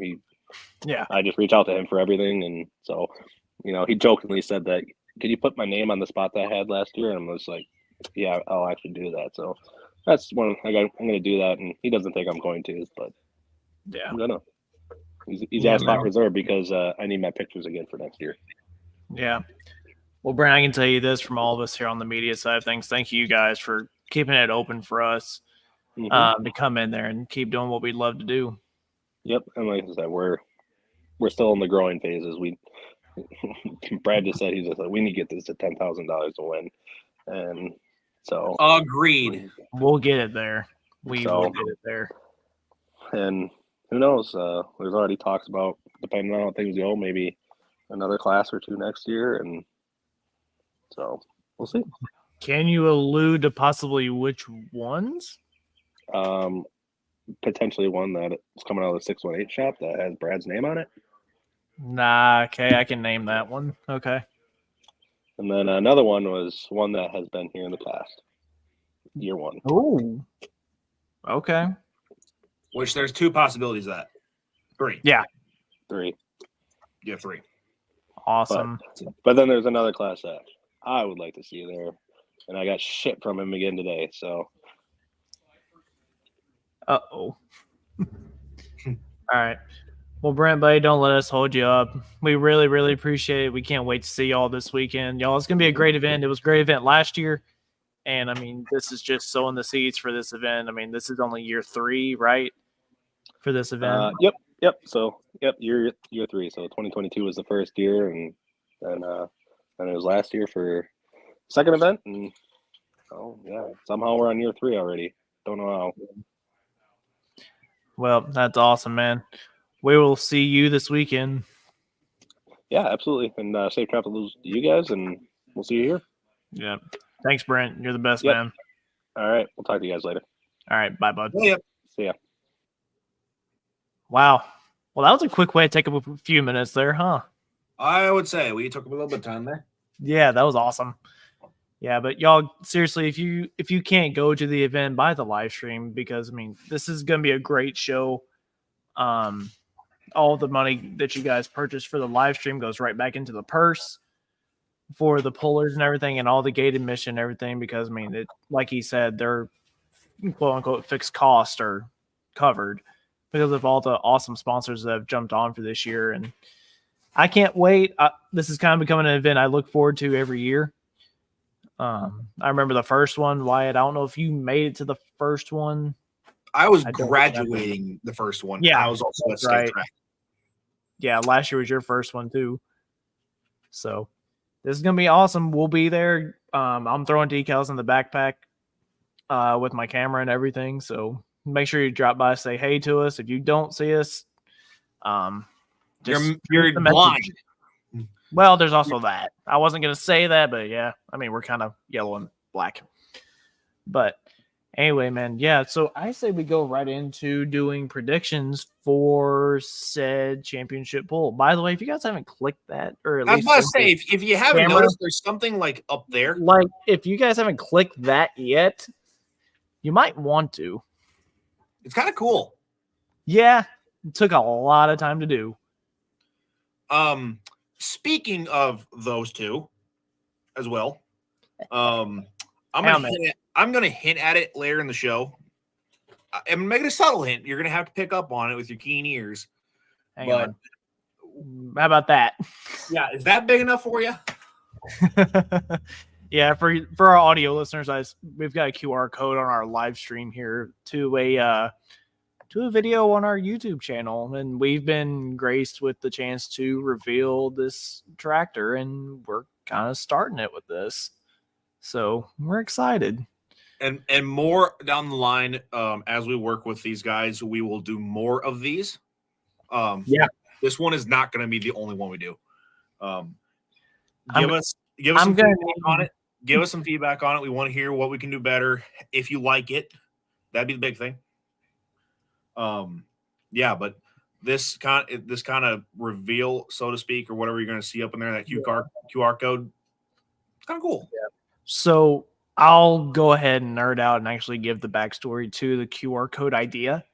Yeah. I just reach out to him for everything, and so he jokingly said that, "Could you put my name on the spot that I had last year?" And I was like, "Yeah, I'll actually do that." So that's one I'm going to do that, and he doesn't think I'm going to, but Yeah. I'm gonna. He's Yeah, asked spot man. reserved because I need my pictures again for next year. Yeah. Well, Brent, I can tell you this from all of us here on the media side of things. Thank you guys for keeping it open for us to come in there and keep doing what we'd love to do. Yep, and like I said, we're still in the growing phases. Brad just said, he's just like, we need to get this to $10,000 to win, and so agreed. We'll get it there. We So- will get it there. and who knows? There's already talks about, depending on how things go, maybe another class or two next year, and so we'll see. Can you allude to possibly which ones? Potentially one that is coming out of the 618 shop that has Brad's name on it, Nah, okay, I can name that one. Okay. and then another one was one that has been here in the past, year one. Oh. Okay. Which there's two possibilities of that. Three. Yeah. 3. Yeah, 3. Awesome. But then there's another class that I would like to see there, and I got shit from him again today. So Uh-oh. All right. Well, Brent, buddy, don't let us hold you up. We really, really appreciate it. We can't wait to see y'all this weekend. Y'all, it's going to be a great event. It was a great event last year. And, I mean, this is just sowing the seeds for this event. I mean, this is only year 3, right, for this event? Yep. So year 3. So 2022 was the first year, and then it was last year for second event, and somehow we're on year 3 already. Don't know how. Well, that's awesome, man. We will see you this weekend. Yeah, absolutely. And safe travels to you guys, and we'll see you here. Yeah. Thanks, Brent. You're the best, Yep. man. All right. We'll talk to you guys later. All right. Bye, bud. Yep. See ya. Wow. Well, that was a quick way to take up a few minutes there, huh? I would say we took a little bit of time there. Yeah, that was awesome. Yeah, but y'all, seriously, if you can't go to the event, buy the live stream, because I mean, this is going to be a great show. All the money that you guys purchase for the live stream goes right back into the purse for the pullers and everything, and all the gate admission and everything, because I mean, like he said, their quote unquote fixed costs are covered because of all the awesome sponsors that have jumped on for this year. And I can't wait. This is kind of becoming an event I look forward to every year. I remember the first one, Wyatt. I don't know if you made it to the first one. I was I don't graduating the first one. Yeah, I was also at state right. track. Yeah, last year was your first one too. So this is gonna be awesome. We'll be there. I'm throwing decals in the backpack with my camera and everything. So make sure you drop by, say hey to us. If you don't see us, just You're blind. Well, there's also that. I wasn't going to say that, but yeah. I mean, we're kind of yellow and black. But anyway, man, yeah. So I say we go right into doing predictions for said championship pool. By the way, if you guys haven't clicked that, or at I was least about to say, if you haven't camera, noticed, there's something like up there. like if you guys haven't clicked that yet, you might want to. It's kind of cool. Yeah, it took a lot of time to do. speaking of those two as well, I'm gonna hint at it later in the show. I'm making a subtle hint. You're gonna have to pick up on it with your keen ears. Hang on. How about that? Yeah, is that big enough for you? Yeah, for our audio listeners, we've got a QR code on our live stream here to a video on our YouTube channel, and we've been graced with the chance to reveal this tractor, and we're kind of starting it with this, so we're excited. And more down the line, as we work with these guys, we will do more of these. This one is not going to be the only one we do. Give us some feedback on it. Give us some feedback on it. We want to hear what we can do better. If you like it, that'd be the big thing. But this kind of reveal, so to speak, or whatever you're going to see up in there, that QR code, it's kind of cool. Yeah. So I'll go ahead and nerd out and actually give the backstory to the QR code idea.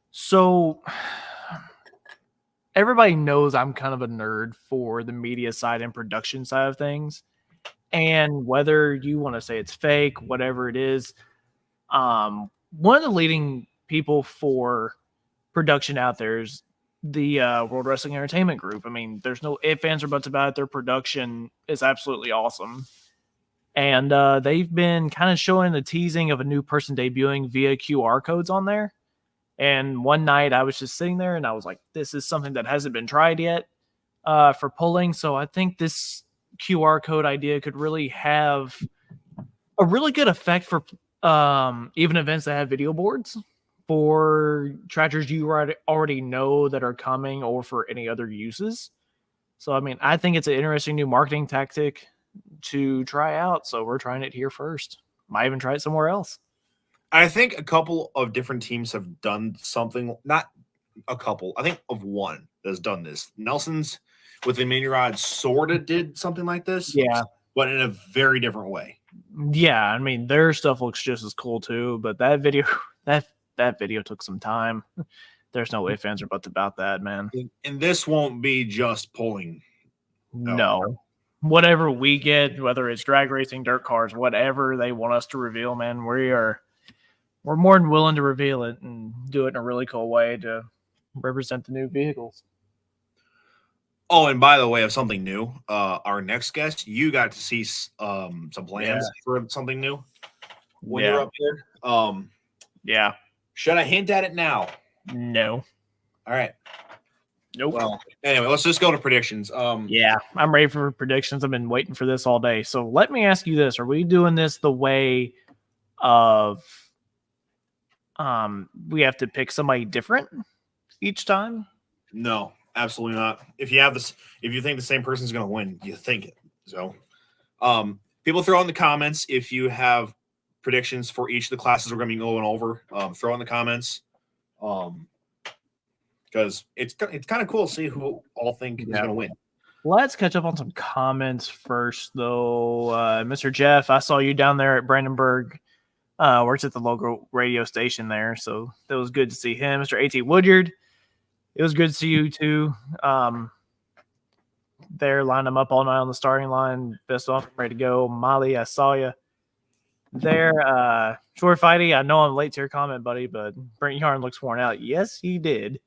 So everybody knows I'm kind of a nerd for the media side and production side of things. And whether you want to say it's fake, whatever it is, one of the leading people for production out there is the World Wrestling Entertainment Group. I mean, there's no ifs, ands, or buts about it. Their production is absolutely awesome. And they've been kind of showing the teasing of a new person debuting via QR codes on there. And one night I was just sitting there and I was like, this is something that hasn't been tried yet for pulling. So I think this QR code idea could really have a really good effect for even events that have video boards, for tractors you already know that are coming, or for any other uses. So, I mean, I think it's an interesting new marketing tactic to try out. So we're trying it here first. Might even try it somewhere else. I think a couple of different teams have done something, not a couple. I think of one that's done this. Nelson's with the mini rod sorta did something like this. Yeah. But in a very different way. Yeah, I mean, their stuff looks just as cool too, but that video that video took some time. There's no ifs, ands, or buts about that, man. And this won't be just pulling. No. Whatever we get, whether it's drag racing, dirt cars, whatever they want us to reveal, man, we're more than willing to reveal it and do it in a really cool way to represent the new vehicles. Oh, and by the way, of something new, our next guest, you got to see some plans for something new when you're up here. Yeah. Should I hint at it now? No. All right. Nope. Well, anyway, let's just go to predictions. Yeah, I'm ready for predictions. I've been waiting for this all day. So let me ask you this. Are we doing this the way of we have to pick somebody different each time? No, absolutely not. If you think the same person's going to win, you think it. So, people throw in the comments if you have predictions for each of the classes we're going to be going over. Throw in the comments. Because it's kind of cool to see who all think is going to win. Let's catch up on some comments first, though. Mr. Jeff, I saw you down there at Brandenburg. Works at the local radio station there, so that was good to see him. Mr. A.T. Woodyard, it was good to see you too. There, lined them up all night on the starting line. Best off, ready to go. Molly, I saw you there. Short Fighty, I know I'm late to your comment, buddy, but Brent Yaron looks worn out. Yes, he did.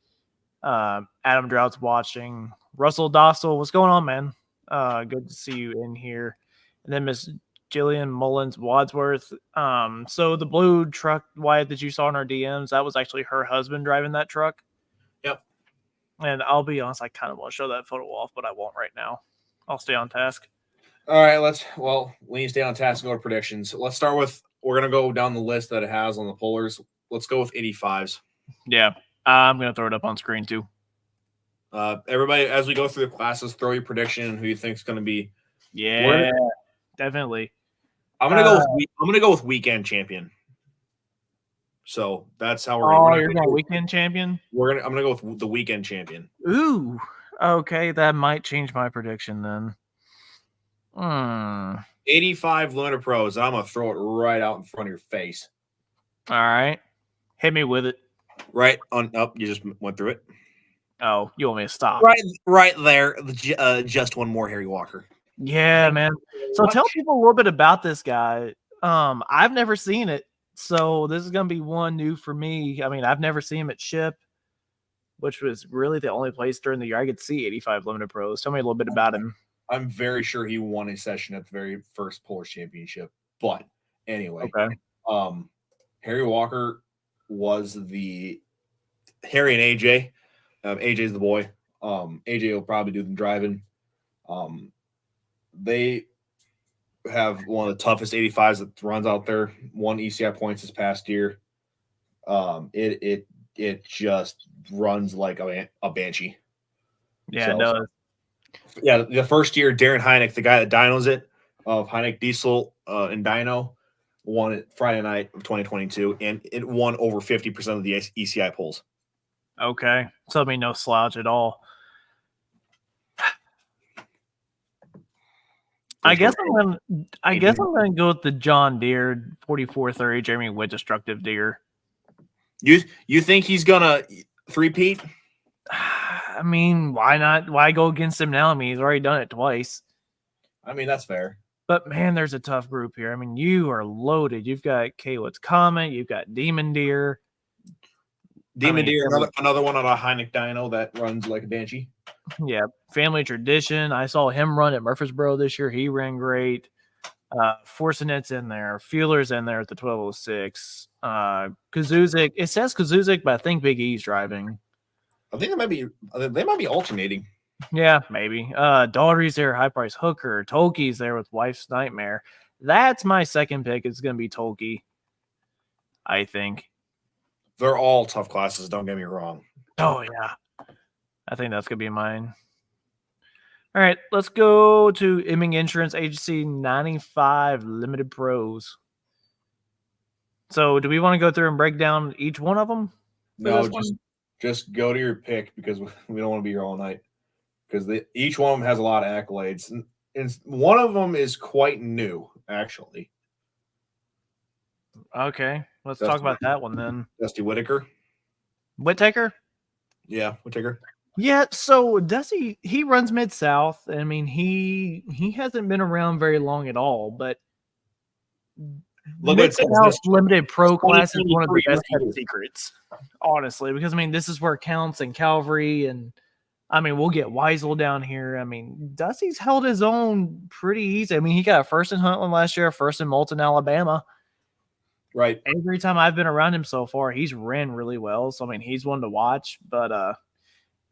Adam Drout's watching. Russell Dossel, what's going on, man? Good to see you in here. And then Miss Jillian Mullins Wadsworth. So the blue truck, Wyatt, that you saw in our DMs, that was actually her husband driving that truck. Yep. And I'll be honest, I kind of want to show that photo off, but I won't right now. I'll stay on task. All right, we need to stay on task and go to predictions. Let's start with, we're going to go down the list that it has on the pullers. Let's go with 85s. Yeah. I'm going to throw it up on screen too. Everybody, as we go through the classes, throw your prediction and who you think is going to be. Yeah, definitely. I'm going to go with weekend champion. So that's how we're going. Oh, you're going weekend champion? I'm going to go with the weekend champion. Ooh, okay. That might change my prediction then. 85 Luna Pros. I'm going to throw it right out in front of your face. All right. Hit me with it. Right on up. You just went through it. Oh, you want me to stop? Right there. Just one more Harry Walker. Yeah, man. So tell people a little bit about this guy. I've never seen it, so this is gonna be one new for me. I mean, I've never seen him at Ship, which was really the only place during the year I could see 85 Limited Pros. Tell me a little bit about him. I'm very sure he won a session at the very first Polish Championship. But anyway, Okay. Harry Walker was the Harry and AJ. AJ's the boy. AJ will probably do the driving. They have one of the toughest 85s that runs out there. Won ECI points this past year. It just runs like a banshee. Yeah, it does. Yeah, the first year, Darren Heineck, the guy that dynos it, of Heineck Diesel and Dyno, won it Friday night of 2022, and it won over 50% of the ECI polls. Okay. So I mean, no slouch at all. I guess I'm gonna go with the John Deere 4430 Jeremy Witt destructive deer. You think he's gonna three-peat? I mean, why not? Why go against him now? I mean, he's already done it twice. I mean, that's fair. But man, there's a tough group here. I mean, you are loaded. You've got Kaywood's Comet. You've got Demon Deer. Deer, another one on a Heineck dyno that runs like a banshee. Yeah, Family Tradition. I saw him run at Murfreesboro this year. He ran great. Forcinet's in there. Fueler's in there at the 1206. Kazuzik. It says Kazuzik, but I think Big E's driving. I think they might be alternating. Yeah, maybe. Daughtry's there, High Price Hooker. Tolkie's there with Wife's Nightmare. That's my second pick. It's going to be Tolkie, I think. They're all tough classes, don't get me wrong. Oh, yeah. I think that's going to be mine. All right, let's go to Imming Insurance Agency 95 Limited Pros. So do we want to go through and break down each one of them? No, just go to your pick because we don't want to be here all night. Because each one of them has a lot of accolades. And one of them is quite new, actually. Okay, let's talk about that one then. Dusty Whitaker. Whittaker? Yeah, Whitaker. Yeah, so Dusty, he runs Mid-South. I mean, he hasn't been around very long at all, but Mid-South Limited Pro class is one of the best kept secrets, honestly, because, I mean, this is where Counts and Calvary and, I mean, we'll get Weisel down here. I mean, Dusty's held his own pretty easy. I mean, he got first in Huntland last year, first in Moulton, Alabama. Right. Every time I've been around him so far, he's ran really well. So, I mean, he's one to watch, but I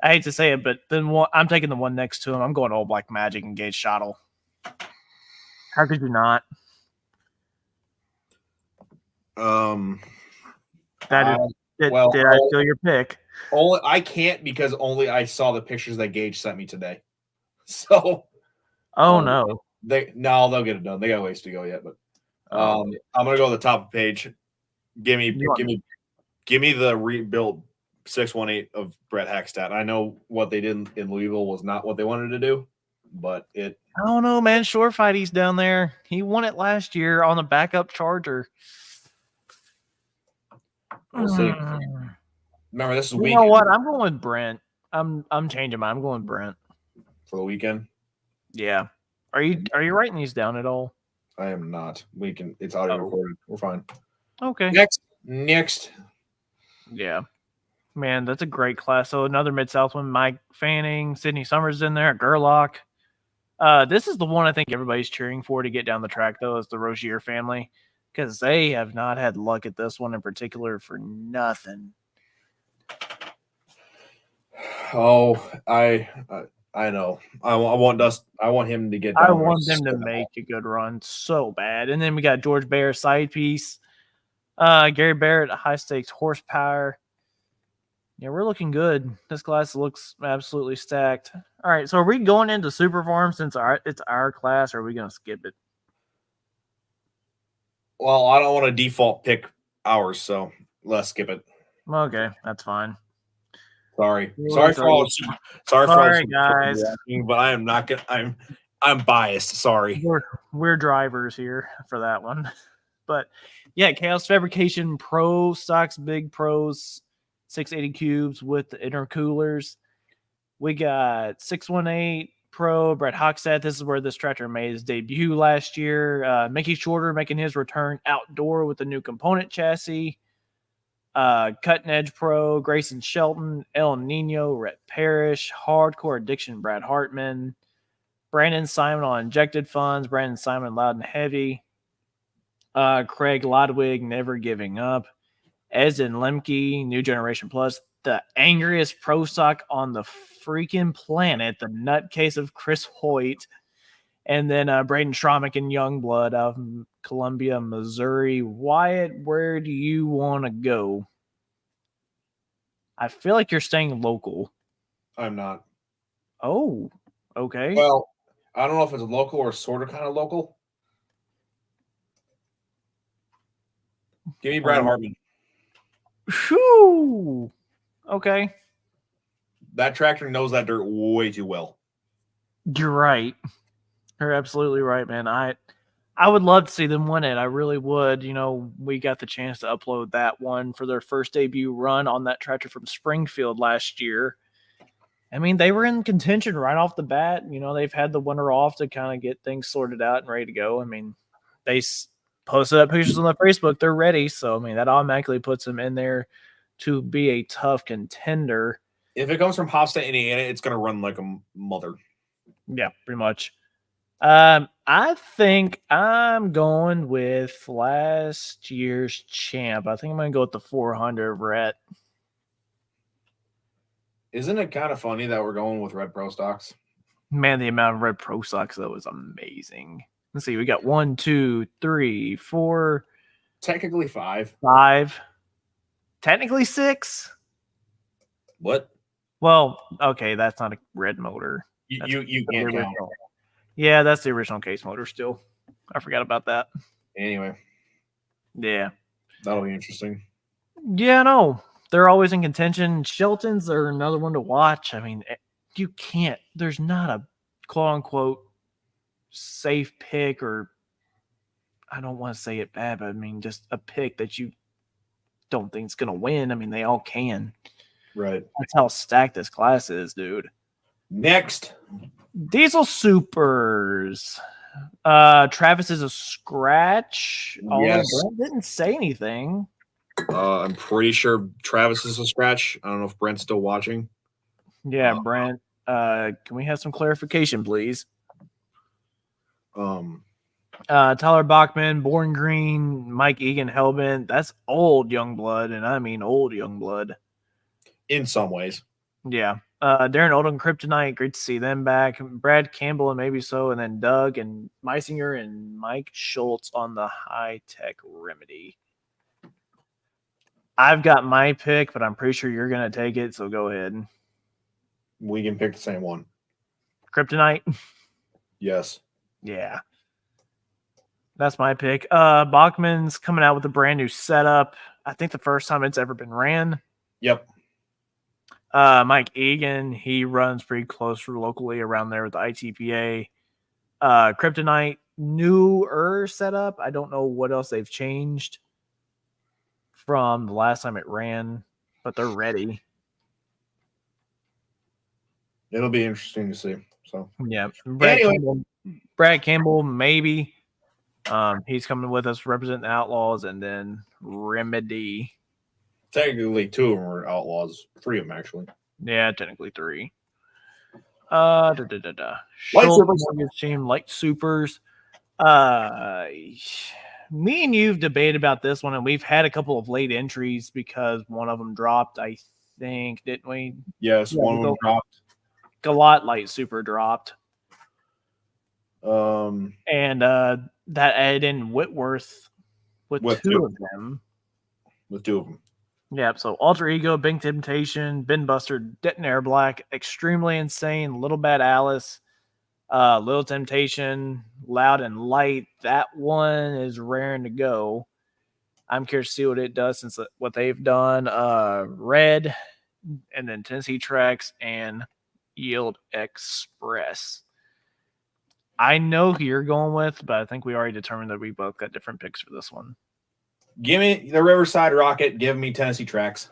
hate to say it, but then I'm taking the one next to him. I'm going Old Black Magic and Gage Schottel. How could you not? Did I steal your pick? I can't because only I saw the pictures that Gage sent me today. So, no, they'll get it done. They got ways to go yet, but I'm gonna go to the top of the page. Give me the rebuilt 618 of Brett Hackstadt. I know what they did in Louisville was not what they wanted to do, but I don't know, man. Shore fight, he's down there. He won it last year on a backup Charger. We'll see. Remember, this is weekend. You know what? I'm going with Brent. I'm changing mine. I'm going Brent for the weekend. Yeah. Are you writing these down at all? I am not. It's audio recorded. We're fine. Okay. Next. Yeah. Man, that's a great class. So another Mid-South one, Mike Fanning, Sydney Summers in there, Gerlach. This is the one I think everybody's cheering for to get down the track, though, is the Rozier family, because they have not had luck at this one in particular for nothing. Oh, I know. I want him to get down. I want them to make a good run so bad. And then we got George Bear side piece. Gary Barrett, high stakes horsepower. Yeah, we're looking good. This class looks absolutely stacked. All right, so are we going into Super Farm since it's our class, or are we going to skip it? Well, I don't want to default pick ours, so let's skip it. Okay, that's fine. Sorry for all guys. But I am not gonna. I'm biased. Sorry. We're drivers here for that one. But yeah, Chaos Fabrication Pro stocks big pros, 680 cubes with the intercoolers. We got 618 Pro Brett Hockstedt. This is where this tractor made his debut last year. Mickey Shorter making his return outdoor with the new component chassis. Cutting Edge Pro, Grayson Shelton, El Nino, Rhett Parrish, Hardcore Addiction, Brad Hartman, Brandon Simon on Injected Funds, Brandon Simon Loud and Heavy, Craig Lodwig, Never Giving Up, Ezden Lemke, New Generation Plus, the angriest pro stock on the freaking planet, the nutcase of Chris Hoyt, and then Braden Schromick and Youngblood out of Columbia, Missouri. Wyatt, where do you want to go? I feel like you're staying local. I'm not. Oh, okay. Well, I don't know if it's local or sort of kind of local. Give me Brad Hartman. Whew. Okay. That tractor knows that dirt way too well. You're right. You're absolutely right, man. I would love to see them win it. I really would. You know, we got the chance to upload that one for their first debut run on that tractor from Springfield last year. I mean, they were in contention right off the bat. You know, they've had the winter off to kind of get things sorted out and ready to go. I mean, they posted up pictures on the Facebook. They're ready. So, I mean, that automatically puts them in there to be a tough contender. If it comes from Hofstra, Indiana, it's going to run like a mother. Yeah, pretty much. I think I'm going with last year's champ. I think I'm going to go with the 400 Rhett. Isn't it kind of funny that we're going with Red Pro stocks? Man, the amount of Red Pro stocks, though, is amazing. Let's see. We got 1, 2, 3, 4. Technically 5. 5. Technically 6. What? Well, okay, that's not a red motor. You can't count. Yeah, that's the original case motor still. I forgot about that. Anyway. Yeah. That'll be interesting. Yeah, no. They're always in contention. Sheltons are another one to watch. I mean, you can't. There's not a quote-unquote safe pick, or I don't want to say it bad, but I mean just a pick that you don't think is going to win. I mean, they all can. Right. That's how stacked this class is, dude. Next. Diesel Supers. Travis is a scratch. Yes. Brent didn't say anything. I'm pretty sure Travis is a scratch. I don't know if Brent's still watching. Yeah, Brent. Can we have some clarification, please? Tyler Bachman, Born Green, Mike Egan, Hellbent. That's old Youngblood, and I mean old Youngblood. In some ways. Yeah. Darren Oldham, Kryptonite. Great to see them back. Brad Campbell and Maybe So, and then Doug and Meisinger and Mike Schultz on the High Tech Remedy. I've got my pick, but I'm pretty sure you're going to take it, so go ahead. We can pick the same one. Kryptonite? Yes. Yeah. That's my pick. Bachman's coming out with a brand new setup. I think the first time it's ever been ran. Yep. Mike Egan, he runs pretty close locally around there with the ITPA. Kryptonite, newer setup. I don't know what else they've changed from the last time it ran, but they're ready. It'll be interesting to see. So yeah, Brad Brad Campbell, maybe. He's coming with us representing the Outlaws, and then Remedy. Technically, 2 of them are Outlaws. 3 of them, actually. Yeah, technically 3. Light Schultz, Supers. Team Light Supers. Me and you've debated about this one, and we've had a couple of late entries because one of them dropped, I think, didn't we? Yes, Yeah, one of them dropped. Galot Light Super dropped. And that added in Whitworth with 2 of them. With 2 of them. Yeah, so Alter Ego, Big Temptation, Bin Buster, Detonator Black, Extremely Insane, Little Bad Alice, Little Temptation, Loud and Light. That one is raring to go. I'm curious to see what it does since what they've done. Red, and then Tennessee Tracks and Yield Express. I know who you're going with, but I think we already determined that we both got different picks for this one. Give me the Riverside Rocket. Give me Tennessee Tracks.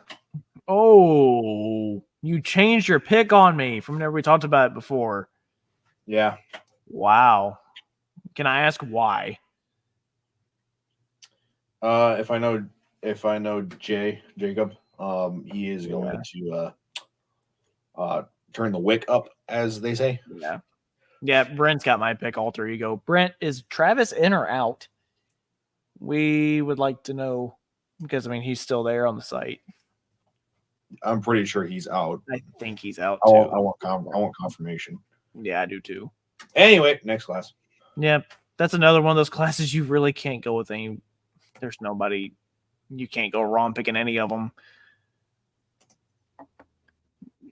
Oh, You changed your pick on me from whenever we talked about it before. Yeah. Wow. Can I ask why? If I know Jacob, he is going to turn the wick up, as they say. Yeah. Yeah, Brent's got my pick, alter ego. Brent, is Travis in or out? We would like to know because, I mean, he's still there on the site. I'm pretty sure he's out. I think he's out I too. want confirmation. Yeah, I do too. Anyway, next class. Yeah, that's another one of those classes you really can't go with any. There's nobody. You can't go wrong picking any of them.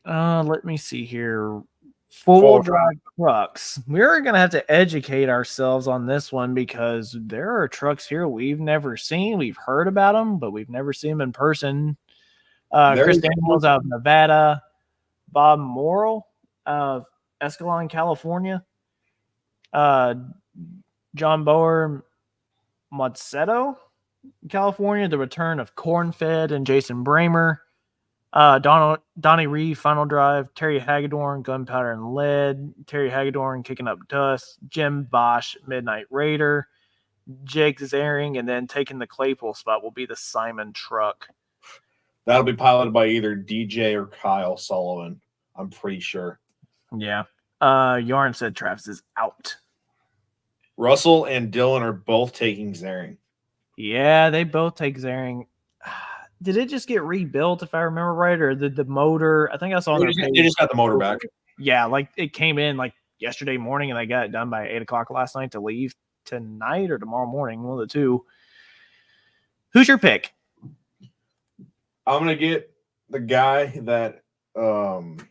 Let me see here. Four-wheel drive trucks. We're going to have to educate ourselves on this one because there are trucks here we've never seen. We've heard about them, but we've never seen them in person. Chris Daniels out of Nevada. Bob Morrill of Escalon, California. John Boer Mazzetto, California. The return of Cornfed and Jason Bramer. Donnie Reed, Final Drive, Terry Hagedorn, Gunpowder and Lead, Terry Hagedorn, Kicking Up Dust, Jim Bosch, Midnight Raider, Jake Zaring, and then taking the Claypool spot will be the Simon truck. That'll be piloted by either DJ or Kyle Sullivan. I'm pretty sure. Yeah. Yarn said Travis is out. Russell and Dylan are both taking Zaring. Yeah, they both take Zaring. Did it just get rebuilt, if I remember right, or did the motor? I think I saw They just got the motor back. Yeah, like it came in like yesterday morning, and I got it done by 8:00 last night to leave tonight or tomorrow morning, one of the two. Who's your pick? I'm gonna get the guy that is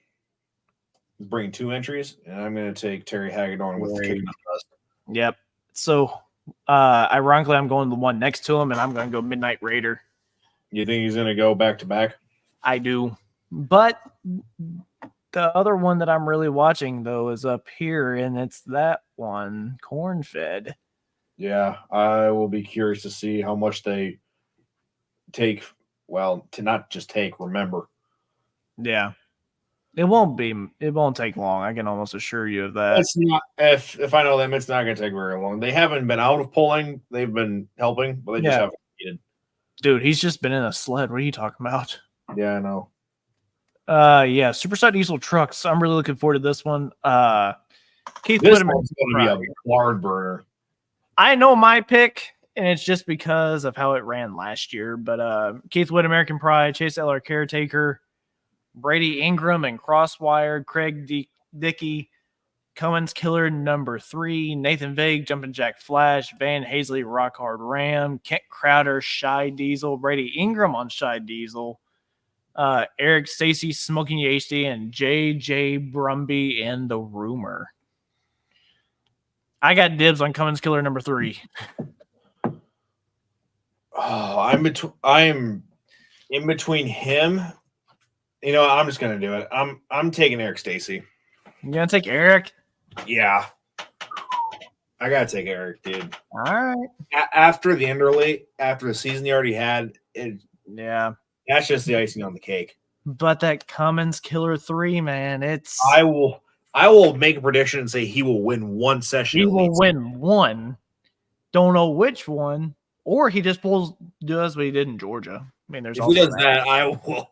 bringing 2 entries, and I'm gonna take Terry Hagedorn with Kicking Up Dust. Yep. So, ironically, I'm going to the one next to him, and I'm going to go Midnight Raider. You think he's gonna go back to back? I do, but the other one that I'm really watching though is up here, and it's that one, Cornfed. Yeah, I will be curious to see how much they take. Well, to not just take, remember. Yeah, it won't take long. I can almost assure you of that. It's not. If I know them, it's not going to take very long. They haven't been out of polling. They've been helping, but they just haven't competed. Dude, he's just been in a sled. What are you talking about? Yeah, I know. Yeah, Superstar Diesel trucks. I'm really looking forward to this one. Keith This Whitamer. one's going to be a hard burner. I know my pick, and it's just because of how it ran last year. But Keith Wood, American Pride, Chase Eller, Caretaker, Brady Ingram and Crosswire, Craig Dickey, Cummins Killer #3, Nathan Vague, Jumpin' Jack Flash, Van Hazley, Rock Hard Ram, Kent Crowder, Shy Diesel, Brady Ingram on Shy Diesel, Eric Stacy, Smoking HD, and JJ Brumby in the Rumor. I got dibs on Cummins Killer #3. Oh, I am in between him. You know, I'm just gonna do it. I'm taking Eric Stacy. You gonna take Eric? Yeah, I gotta take Eric, dude. All right. After the season he already had, Yeah, that's just the icing on the cake. but that Cummins Killer 3, man, it's I will make a prediction and say he will win one session. He will win one. Don't know which one, or he just does what he did in Georgia. I mean, there's if also he does that, I will.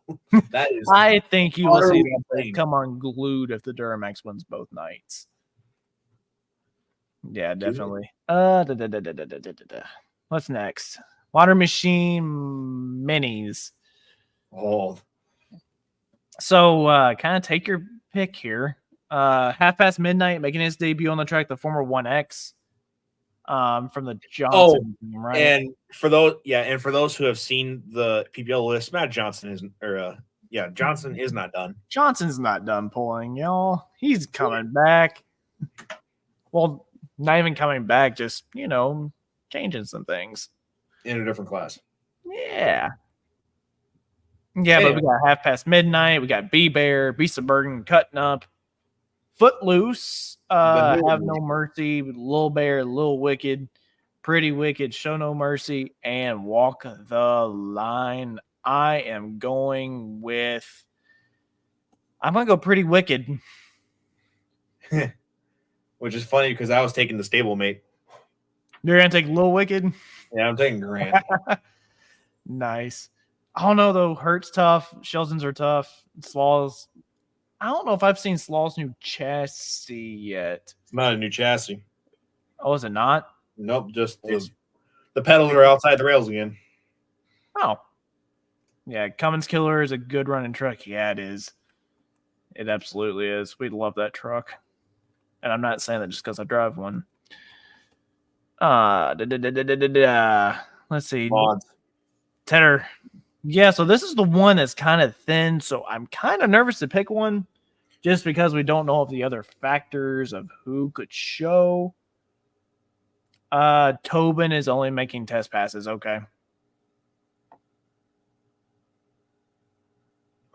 That is. I think you will see utterly them insane. come unglued if the Duramax wins both nights. Yeah, definitely. What's next? Water Machine Minis. Oh, So kind of take your pick here. Half Past Midnight making his debut on the track, the former 1X from the Johnson team, right? and for those who have seen the PPL list, Matt Johnson Johnson is not done. Johnson's not done pulling, y'all. He's coming back. Well, not even coming back, just, changing some things. In a different class. Yeah. Yeah, but we got Half Past Midnight. We got B-Bear, Beast of Burden, Cutting Up, Footloose, Have No Mercy, Lil Bear, Lil Wicked, Pretty Wicked, Show No Mercy, and Walk the Line. I am going with I'm gonna go Pretty Wicked. Which is funny because I was taking the stablemate. You're gonna take Lil Wicked. Yeah, I'm taking Grant. Nice. I don't know though. Hurt's tough. Sheldons are tough. Slaw's. I don't know if I've seen Slaw's new chassis yet. It's not a new chassis. Oh, is it not? Nope, just the pedals are outside the rails again. Oh. Yeah, Cummins Killer is a good running truck. Yeah, it is. It absolutely is. We love that truck. And I'm not saying that just because I drive one. Let's see. Mods. Tedder. Yeah, so this is the one that's kind of thin, so I'm kind of nervous to pick one just because we don't know of the other factors of who could show. Tobin is only making test passes. Okay.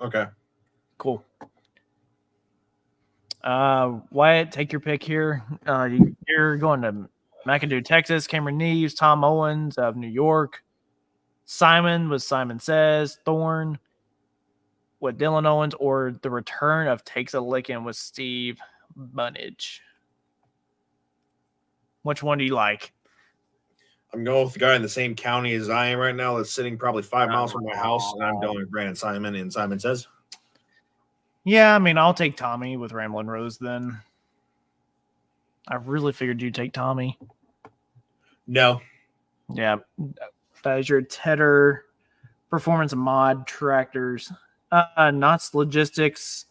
Okay. Cool. Wyatt, take your pick here. You're going to McAdoo, Texas. Cameron Neves, Tom Owens of New York. Simon with Simon Says. Thorne with Dylan Owens, or the return of Takes a Lickin' with Steve Bunnage. Which one do you like? I'm going with the guy in the same county as I am right now that's sitting probably 5 miles from my house, and I'm going with Brandon Simon, and Simon Says. Yeah, I mean, I'll take Tommy with Ramblin' Rose then. I really figured you'd take Tommy. No. Yeah, that is your Tedder Performance Mod Tractors. Knott's Logistics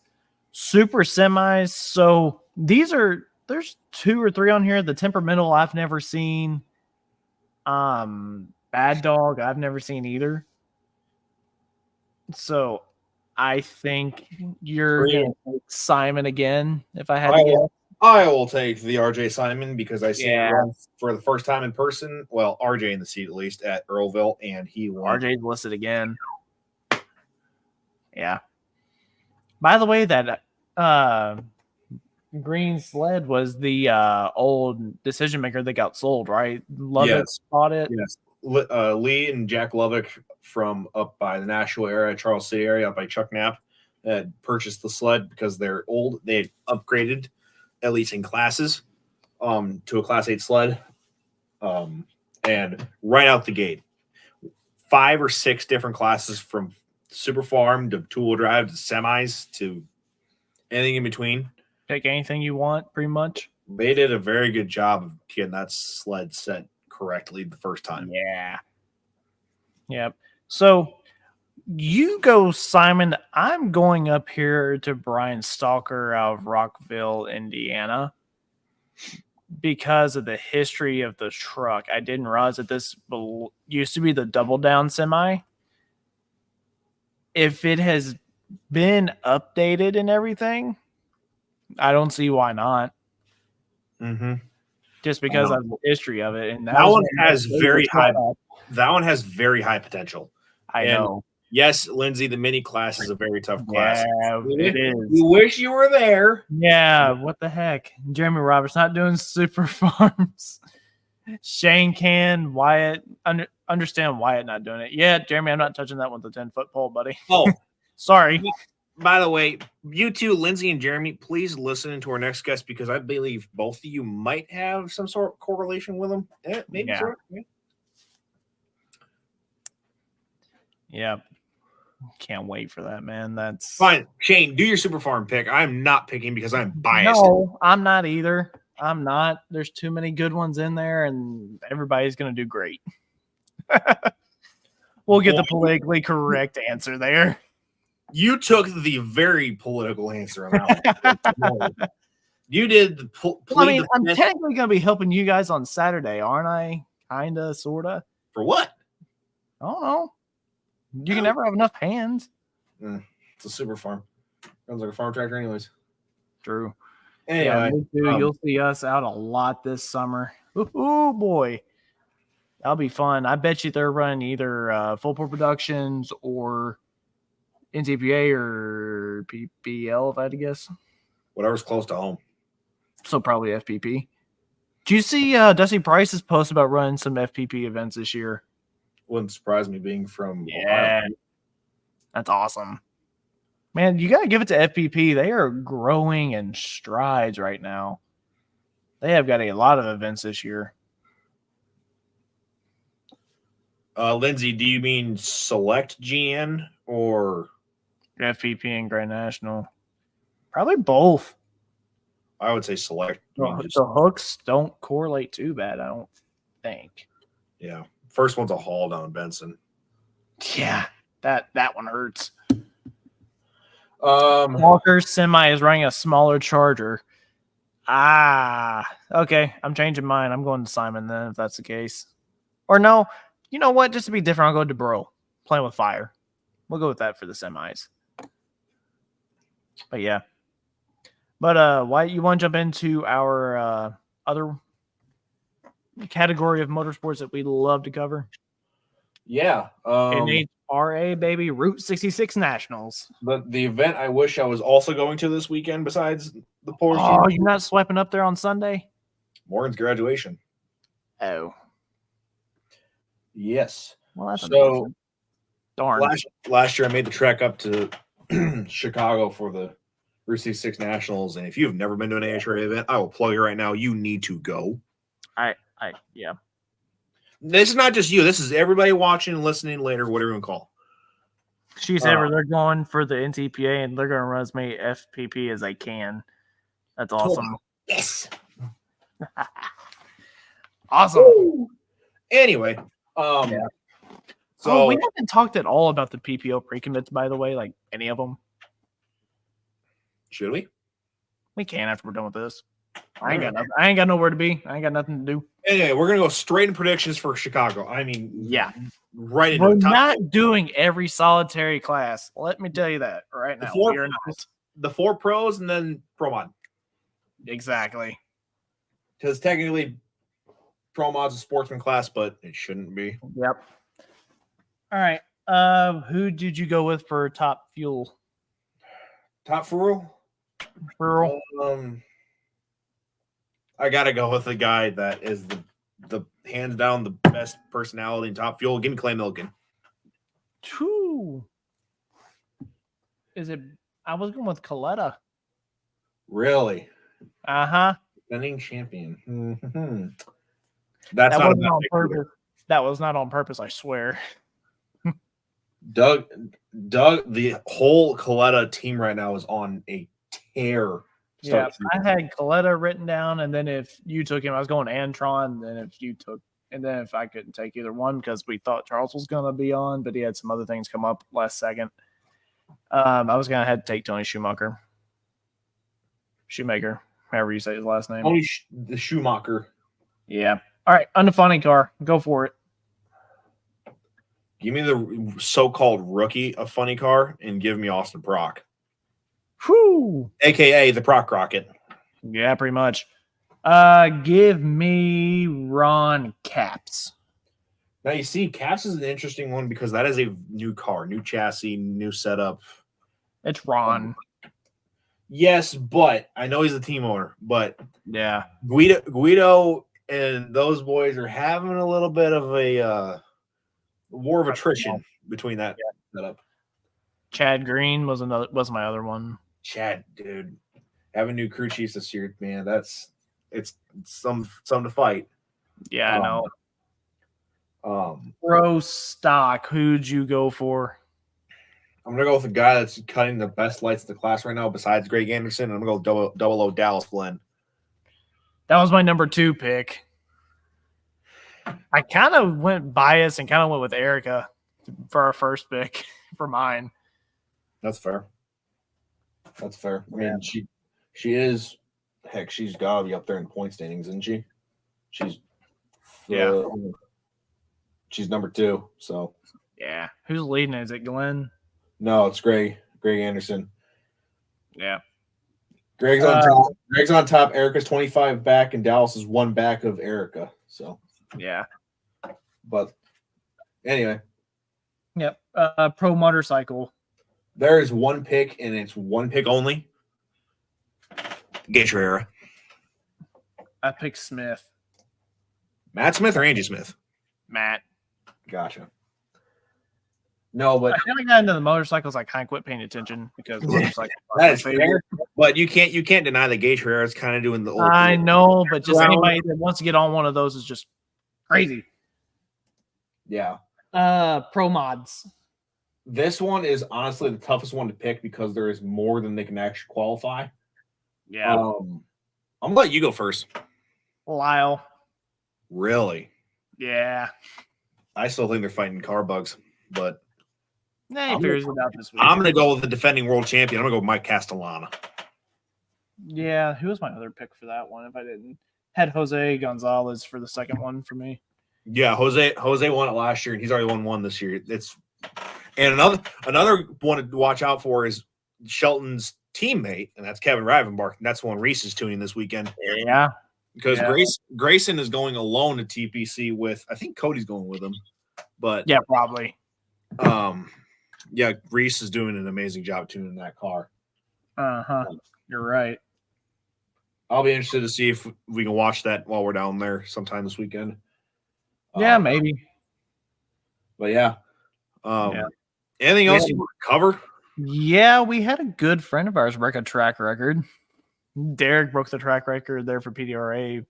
Super Semis. So there's 2 or 3 on here. The Temperamental I've never seen. Bad Dog I've never seen either. So I think you're going to take Simon again, if I had to guess. I will take the RJ Simon because I see him Yeah. run for the first time in person. Well, RJ in the seat at least at Earlville, and he won. RJ's listed again. Yeah. By the way, that green sled was the old decision maker that got sold, right? Lubbock bought it. Yes. Lee and Jack Lubbock from up by the Nashville area, Charles City area, up by Chuck Knapp, had purchased the sled because they're old. They had upgraded, at least in classes, to a Class 8 sled. And right out the gate, 5 or 6 different classes from super farm to two-wheel drive to semis to anything in between. Pick anything you want, pretty much. They did a very good job of getting that sled set correctly the first time. Yeah. Yep. So you go, Simon. I'm going up here to Brian Stalker out of Rockville, Indiana, because of the history of the truck. I didn't realize that this used to be the double down semi. If it has been updated and everything, I don't see why not. Mm-hmm. Just because of the history of it. And that one has very high. That one has very high potential. I know. Yes, Lindsay, the mini class is a very tough class. Yeah, it is. You wish you were there. Yeah, what the heck? Jeremy Roberts not doing super farms. Shane can. Wyatt. Understand Wyatt not doing it. Yeah, Jeremy, I'm not touching that with the 10-foot pole, buddy. Oh, sorry. By the way, you two, Lindsay and Jeremy, please listen to our next guest because I believe both of you might have some sort of correlation with them. Maybe. Yeah. Sort of. Yeah. Can't wait for that, man. That's fine. Shane, do your super farm pick. I'm not picking because I'm biased. No, I'm not either. I'm not. There's too many good ones in there, and everybody's going to do great. We'll get the politically correct answer there. You took the very political answer on that one. You did the I'm technically going to be helping you guys on Saturday, aren't I? Kinda, sorta. For what? I don't know. You can never have enough hands. It's a super farm. Sounds like a farm tractor, anyways. True. Anyway, yeah, you'll see us out a lot this summer. Oh boy, that'll be fun. I bet you they're running either Full Port Productions or NCPA or PPL, if I had to guess. Whatever's close to home. So probably FPP. Do you see Dusty Price's post about running some FPP events this year? Wouldn't surprise me being from yeah. Ohio. That's awesome. Man, you got to give it to FPP. They are growing in strides right now. They have got a lot of events this year. Lindsay, do you mean select GN or FPP and Grand National. Probably both. I would say select? I mean, The hooks don't correlate too bad, I don't think. Yeah. First one's a haul down Benson. Yeah, that one hurts. Um, Walker's semi is running a smaller Charger. Okay. I'm changing mine. I'm going to Simon then, if that's the case. Or no, you know what? Just to be different, I'll go to Bro. Playing with fire. We'll go with that for the semis. But yeah. But why you want to jump into our other category of motorsports that we love to cover? yeah. NHRA, baby, Route 66 Nationals. The event I wish I was also going to this weekend besides the Polish Oh, you're not swiping up there on Sunday? Morgan's graduation. Oh. Yes. Well, that's so amazing. Darn. Last year I made the trek up to Chicago for the Route 66 Nationals, and if you've never been to an NHRA event, I will plug it right now. You need to go. Yeah. This is not just you. This is everybody watching and listening later, whatever you want to call. She said they're going for the NTPA and they're going to run as many FPP as they can. That's awesome. Yes. Awesome. Woo. Anyway, yeah. So we haven't talked at all about the PPO pre-commits, by the way, like any of them. Should we? We can after we're done with this. I ain't got nowhere to be. I ain't got nothing to do. Anyway, we're gonna go straight in predictions for Chicago. I mean, yeah, right. We're not doing every solitary class. Let me tell you that right now. We're not. The 4 pros and then Pro Mod. Exactly. Because technically, Pro Mod's a sportsman class, but it shouldn't be. Yep. All right. Who did you go with for top fuel? Top fuel? I gotta go with the guy that is the hands down the best personality in top fuel. Give me Clay Milligan. Whew. Is it? I was going with Coletta. Really? Uh-huh. Defending champion. Mm-hmm. That wasn't on purpose. That was not on purpose, I swear. Doug, the whole Coletta team right now is on a tear. Yeah, I had Coletta written down, and then if you took him, I was going Antron. And then if I couldn't take either one because we thought Charles was going to be on, but he had some other things come up last second. I was going to have to take Tony Shoemaker, however you say his last name. Tony the Schumacher. Yeah. All right, undefined car. Go for it. Give me the so-called rookie of funny car and give me Austin Prock. Whew. AKA the Prock Rocket. Yeah, pretty much. Give me Ron Capps. Now you see, Capps is an interesting one because that is a new car, new chassis, new setup. It's Ron. Yes, but I know he's the team owner, but yeah, Guido and those boys are having a little bit of a war of attrition between that setup. Chad Green was my other one. Chad, dude, having new crew chiefs this year, man, it's something to fight. Yeah, I know. Pro stock, who'd you go for? I'm gonna go with the guy that's cutting the best lights in the class right now, besides Greg Anderson. I'm gonna go double O Dallas Glenn. That was my number 2 pick. I kind of went biased and kind of went with Erica for our first pick for mine. That's fair. I mean, she is. Heck, she's got to be up there in point standings, isn't she? She's number 2. So yeah, who's leading? Is it Glenn? No, it's Greg Anderson. Yeah, Greg's on top. Greg's on top. Erica's 25 back, and Dallas is 1 back of Erica. So yeah, but anyway, yep. Pro motorcycle. There is 1 pick, and it's 1 pick only. Get your era. I picked Smith. Matt Smith or Angie Smith? Matt. Gotcha. No, but I feel like got into the motorcycles. I kind of quit paying attention because motorcycles. that is fair. But you can't deny that Gage Herrera is kind of doing the old. I know, but just Round. anybody that wants to get on one of those is just crazy. Yeah. Pro mods. This one is honestly the toughest one to pick because there is more than they can actually qualify. Yeah. I'm gonna let you go first. Lyle. Really? Yeah. I still think they're fighting car bugs, but Nah, he figures it out this week. I'm gonna go with the defending world champion. I'm gonna go with Mike Castellana. Yeah, who was my other pick for that one? If I didn't had Jose Gonzalez for the second one for me. Yeah, Jose won it last year, and he's already won one this year. And another one to watch out for is Shelton's teammate, and that's Kevin Rivenbark. And that's one Reese is tuning this weekend. Yeah. Because Grayson is going alone to TPC with, I think Cody's going with him. But yeah, probably. Yeah, Reese is doing an amazing job tuning that car. You're right. I'll be interested to see if we can watch that while we're down there sometime this weekend. Yeah, maybe. But yeah. Anything else you want to cover? Yeah, we had a good friend of ours break a track record. Derek broke the track record there for PDRA.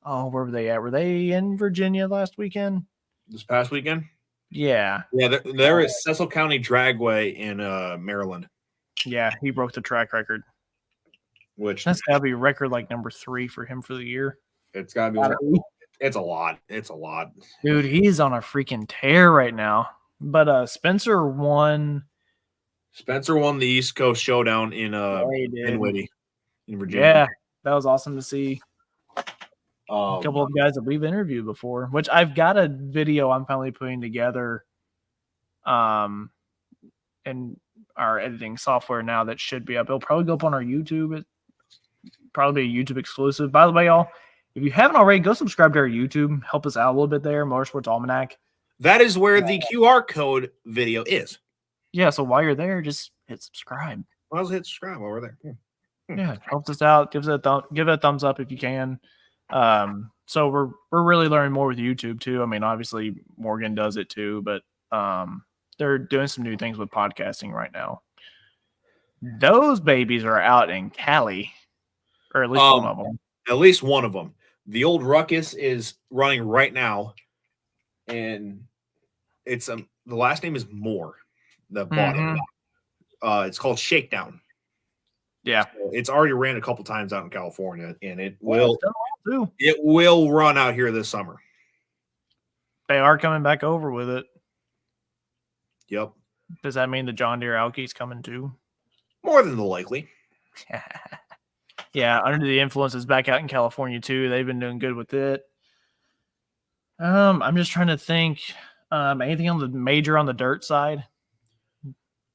Oh, where were they at? Were they in Virginia last weekend? This past weekend? Yeah. Yeah, there is Cecil County Dragway in Maryland. Yeah, he broke the track record. Which that's gotta be record like number 3 for him for the year. It's gotta be. It's a lot. It's a lot. Dude, he's on a freaking tear right now. But Spencer won the East Coast Showdown in Dinwiddie in Virginia. Yeah, that was awesome to see. A couple of guys that we've interviewed before, which I've got a video I'm finally putting together in our editing software now that should be up. It'll probably go up on our YouTube. It's probably a YouTube exclusive. By the way, y'all, if you haven't already, go subscribe to our YouTube. Help us out a little bit there, Motorsports Almanac. That is where the QR code video is. Yeah, so while you're there, just hit subscribe. Well, let's hit subscribe while we're there. Yeah, it helps us out. Give it a thumbs up if you can. So we're really learning more with YouTube too. I mean, obviously Morgan does it too, but they're doing some new things with podcasting right now. Those babies are out in Cali, or at least one of them. At least one of them. The old Ruckus is running right now, and it's the last name is Moore. That bought it. It's called Shakedown. Yeah, so it's already ran a couple times out in California, and it will run out here this summer. They are coming back over with it. Yep. Does that mean the John Deere Alky's coming too? More than the likely. Yeah, Under the Influence is back out in California too. They've been doing good with it. I'm just trying to think. Anything on the major on the dirt side?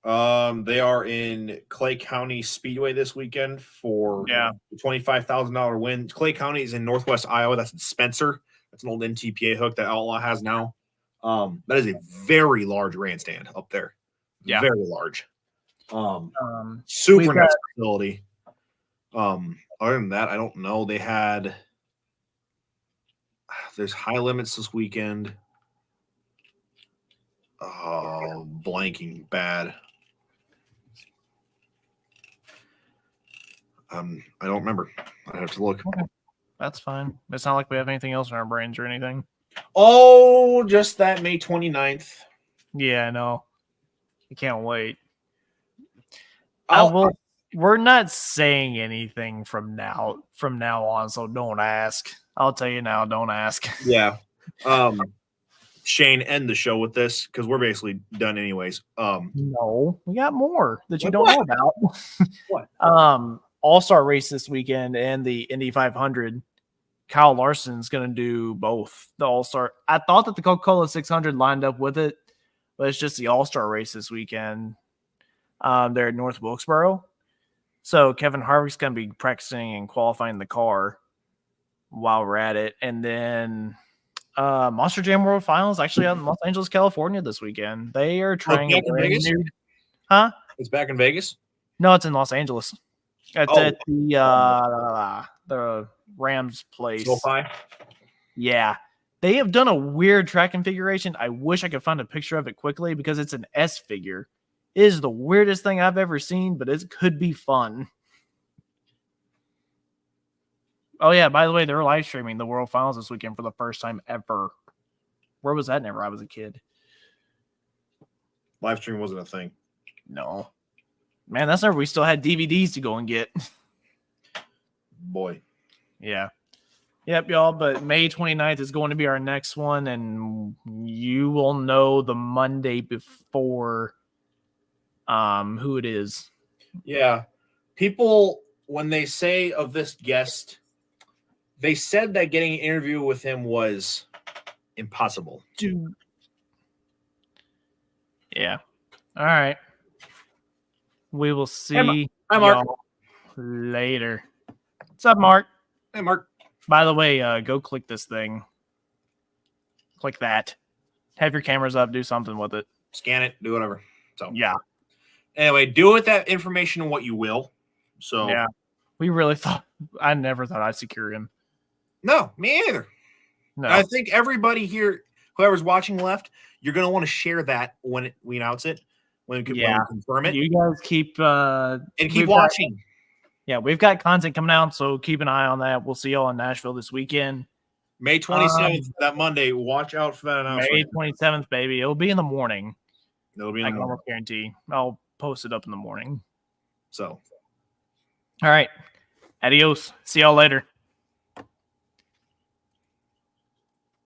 They are in Clay County Speedway this weekend for the $25,000 win. Clay County is in Northwest Iowa. That's in Spencer. That's an old NTPA hook that Outlaw has now. That is a very large grandstand up there. Yeah, very large. Super nice facility. Other than that, I don't know. There's high limits this weekend. Oh, blanking bad. I don't remember. I have to look. Okay. That's fine. It's not like we have anything else in our brains or anything. Oh, just that May 29th. Yeah, I know. I can't wait. We're not saying anything from now on, so don't ask. I'll tell you now, don't ask. Yeah. Shane, end the show with this because we're basically done anyways. No, we got more that you don't know about. What? All-Star race this weekend and the Indy 500. Kyle Larson's going to do both the All-Star. I thought that the Coca-Cola 600 lined up with it, but it's just the All-Star race this weekend. They're at North Wilkesboro. So Kevin Harvick's going to be practicing and qualifying the car while we're at it. And then Monster Jam World Finals actually out in Los Angeles, California this weekend. They are trying in Vegas? Huh? It's back in Vegas? No, it's in Los Angeles. It's at the Rams place. SoFi? Yeah. They have done a weird track configuration. I wish I could find a picture of it quickly because it's an S figure. It is the weirdest thing I've ever seen, but it could be fun. Oh, yeah, by the way, they're live streaming the World Finals this weekend for the first time ever. Where was that whenever I was a kid? Live stream wasn't a thing. No. Man, that's whenever we still had DVDs to go and get. Boy. Yeah. Yep, y'all, but May 29th is going to be our next one, and you will know the Monday before who it is. Yeah. People, when they say of this guest, they said that getting an interview with him was impossible. Dude. Yeah. All right. We will see Hi, Mark. y'all later. What's up, Mark? Hey, Mark. By the way, go click this thing. Click that. Have your cameras up. Do something with it. Scan it. Do whatever. So Yeah. Anyway, do with that information what you will. So Yeah. We really thought. I never thought I'd secure him. No, me either. No. I think everybody here, whoever's watching left, you're going to want to share that when we announce it, when we confirm it. You guys keep and keep watching. We've got content coming out, so keep an eye on that. We'll see y'all in Nashville this weekend. May 27th, that Monday. Watch out for that announcement. May 27th, baby. It'll be in the morning. It'll be in the morning. I can guarantee. I'll post it up in the morning. So. All right. Adios. See y'all later.